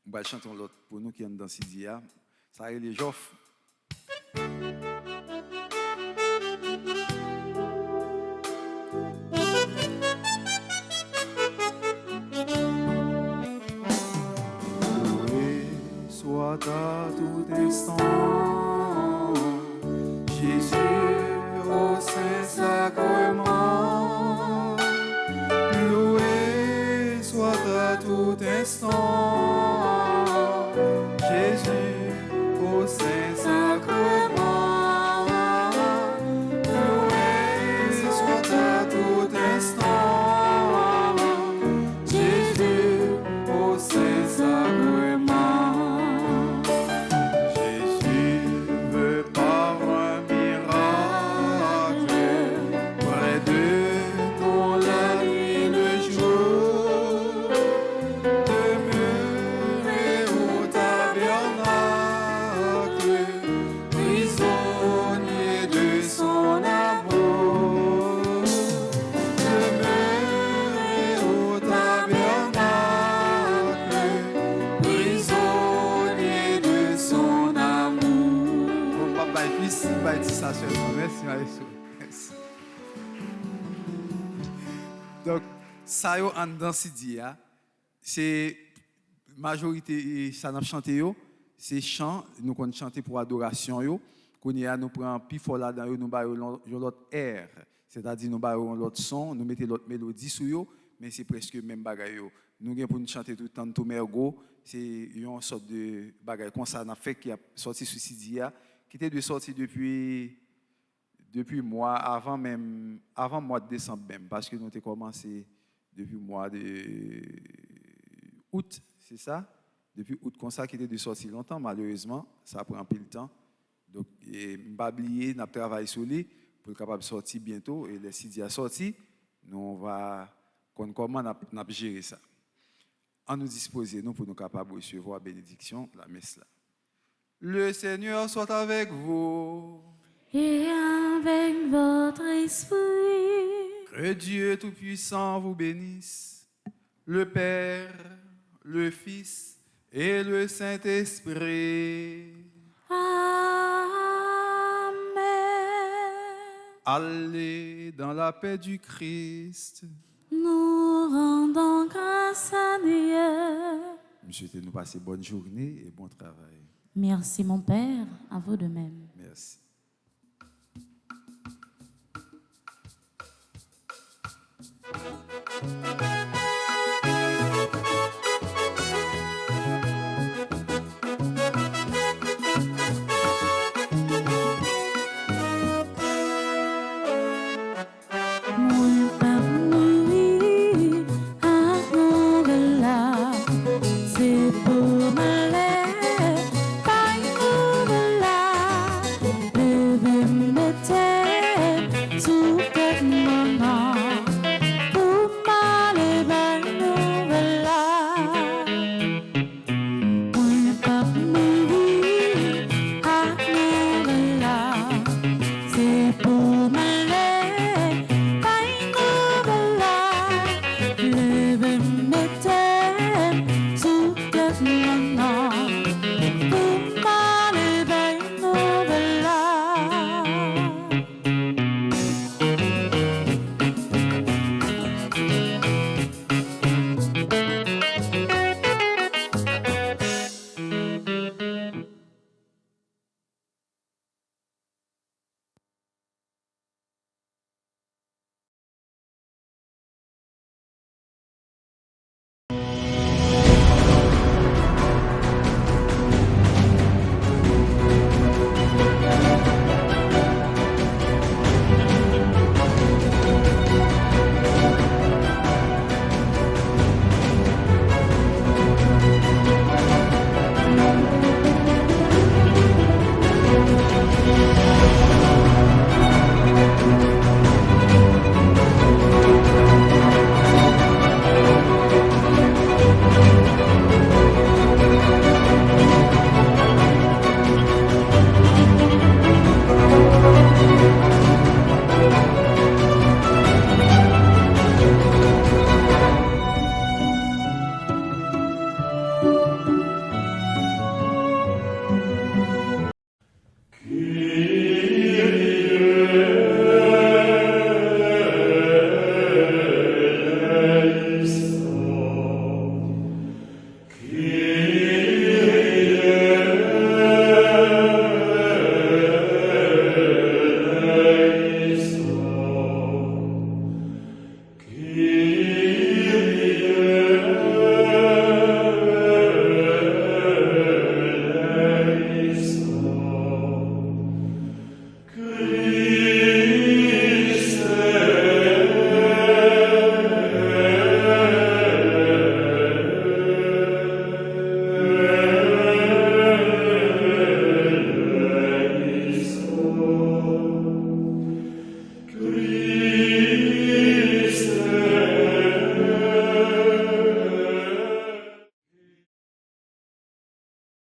On va chanter l'autre pour nous qui sommes dans Sidia. Ça est les Joffres. Loué soit à tout instant, Jésus au Saint-Sacrement. Loué soit à tout instant, Jésus au Saint-Sacrement. Loué soit à tout instant, Jésus au Saint-Sacrement. Jésus veut par un miracle près de nous la nuit, le jour, demeurer au tabernacle, prisonnier de son amour. Demeurer au tabernacle, prisonnier de son amour. Bon, papa et fils, pas dit ça seulement. Merci, Maestro. Merci. Donc, ça yo en dans Sidia, c'est majorité ça n'a chanté yo, c'est chant, nous qu'on chanter pour adoration yo, qu'on y a nous prend plus fort là dans yo, nous ba yo l'autre air, c'est-à-dire nous ba yo l'autre son, nous mettez l'autre mélodie sur yo, mais c'est presque même bagaille yo. Nous gain pour nous chanter tout le temps tout mergo, c'est une sorte de bagaille comme ça n'a fait qui a sorti sur Sidia, qui était de sortie depuis mois avant mois de décembre même, parce que nous avons commencé depuis le mois de août, c'est ça? Depuis août, comme ça, qui était de sortie longtemps, malheureusement, ça prend un peu de temps. Donc, je ne pas oublier, nous avons travaillé sur lui pour être capable de sortir bientôt. Et les Sidi a sorti, nous on va comment on a géré ça. On nous disposer nous pour nous capables de recevoir la bénédiction de la messe là. Le Seigneur soit avec vous. Et avec votre esprit. Que Dieu Tout-Puissant vous bénisse, le Père, le Fils et le Saint-Esprit. Amen. Allez dans la paix du Christ. Nous rendons grâce à Dieu. Je souhaite nous passer bonne journée et bon travail. Merci mon Père, à vous de même. Merci.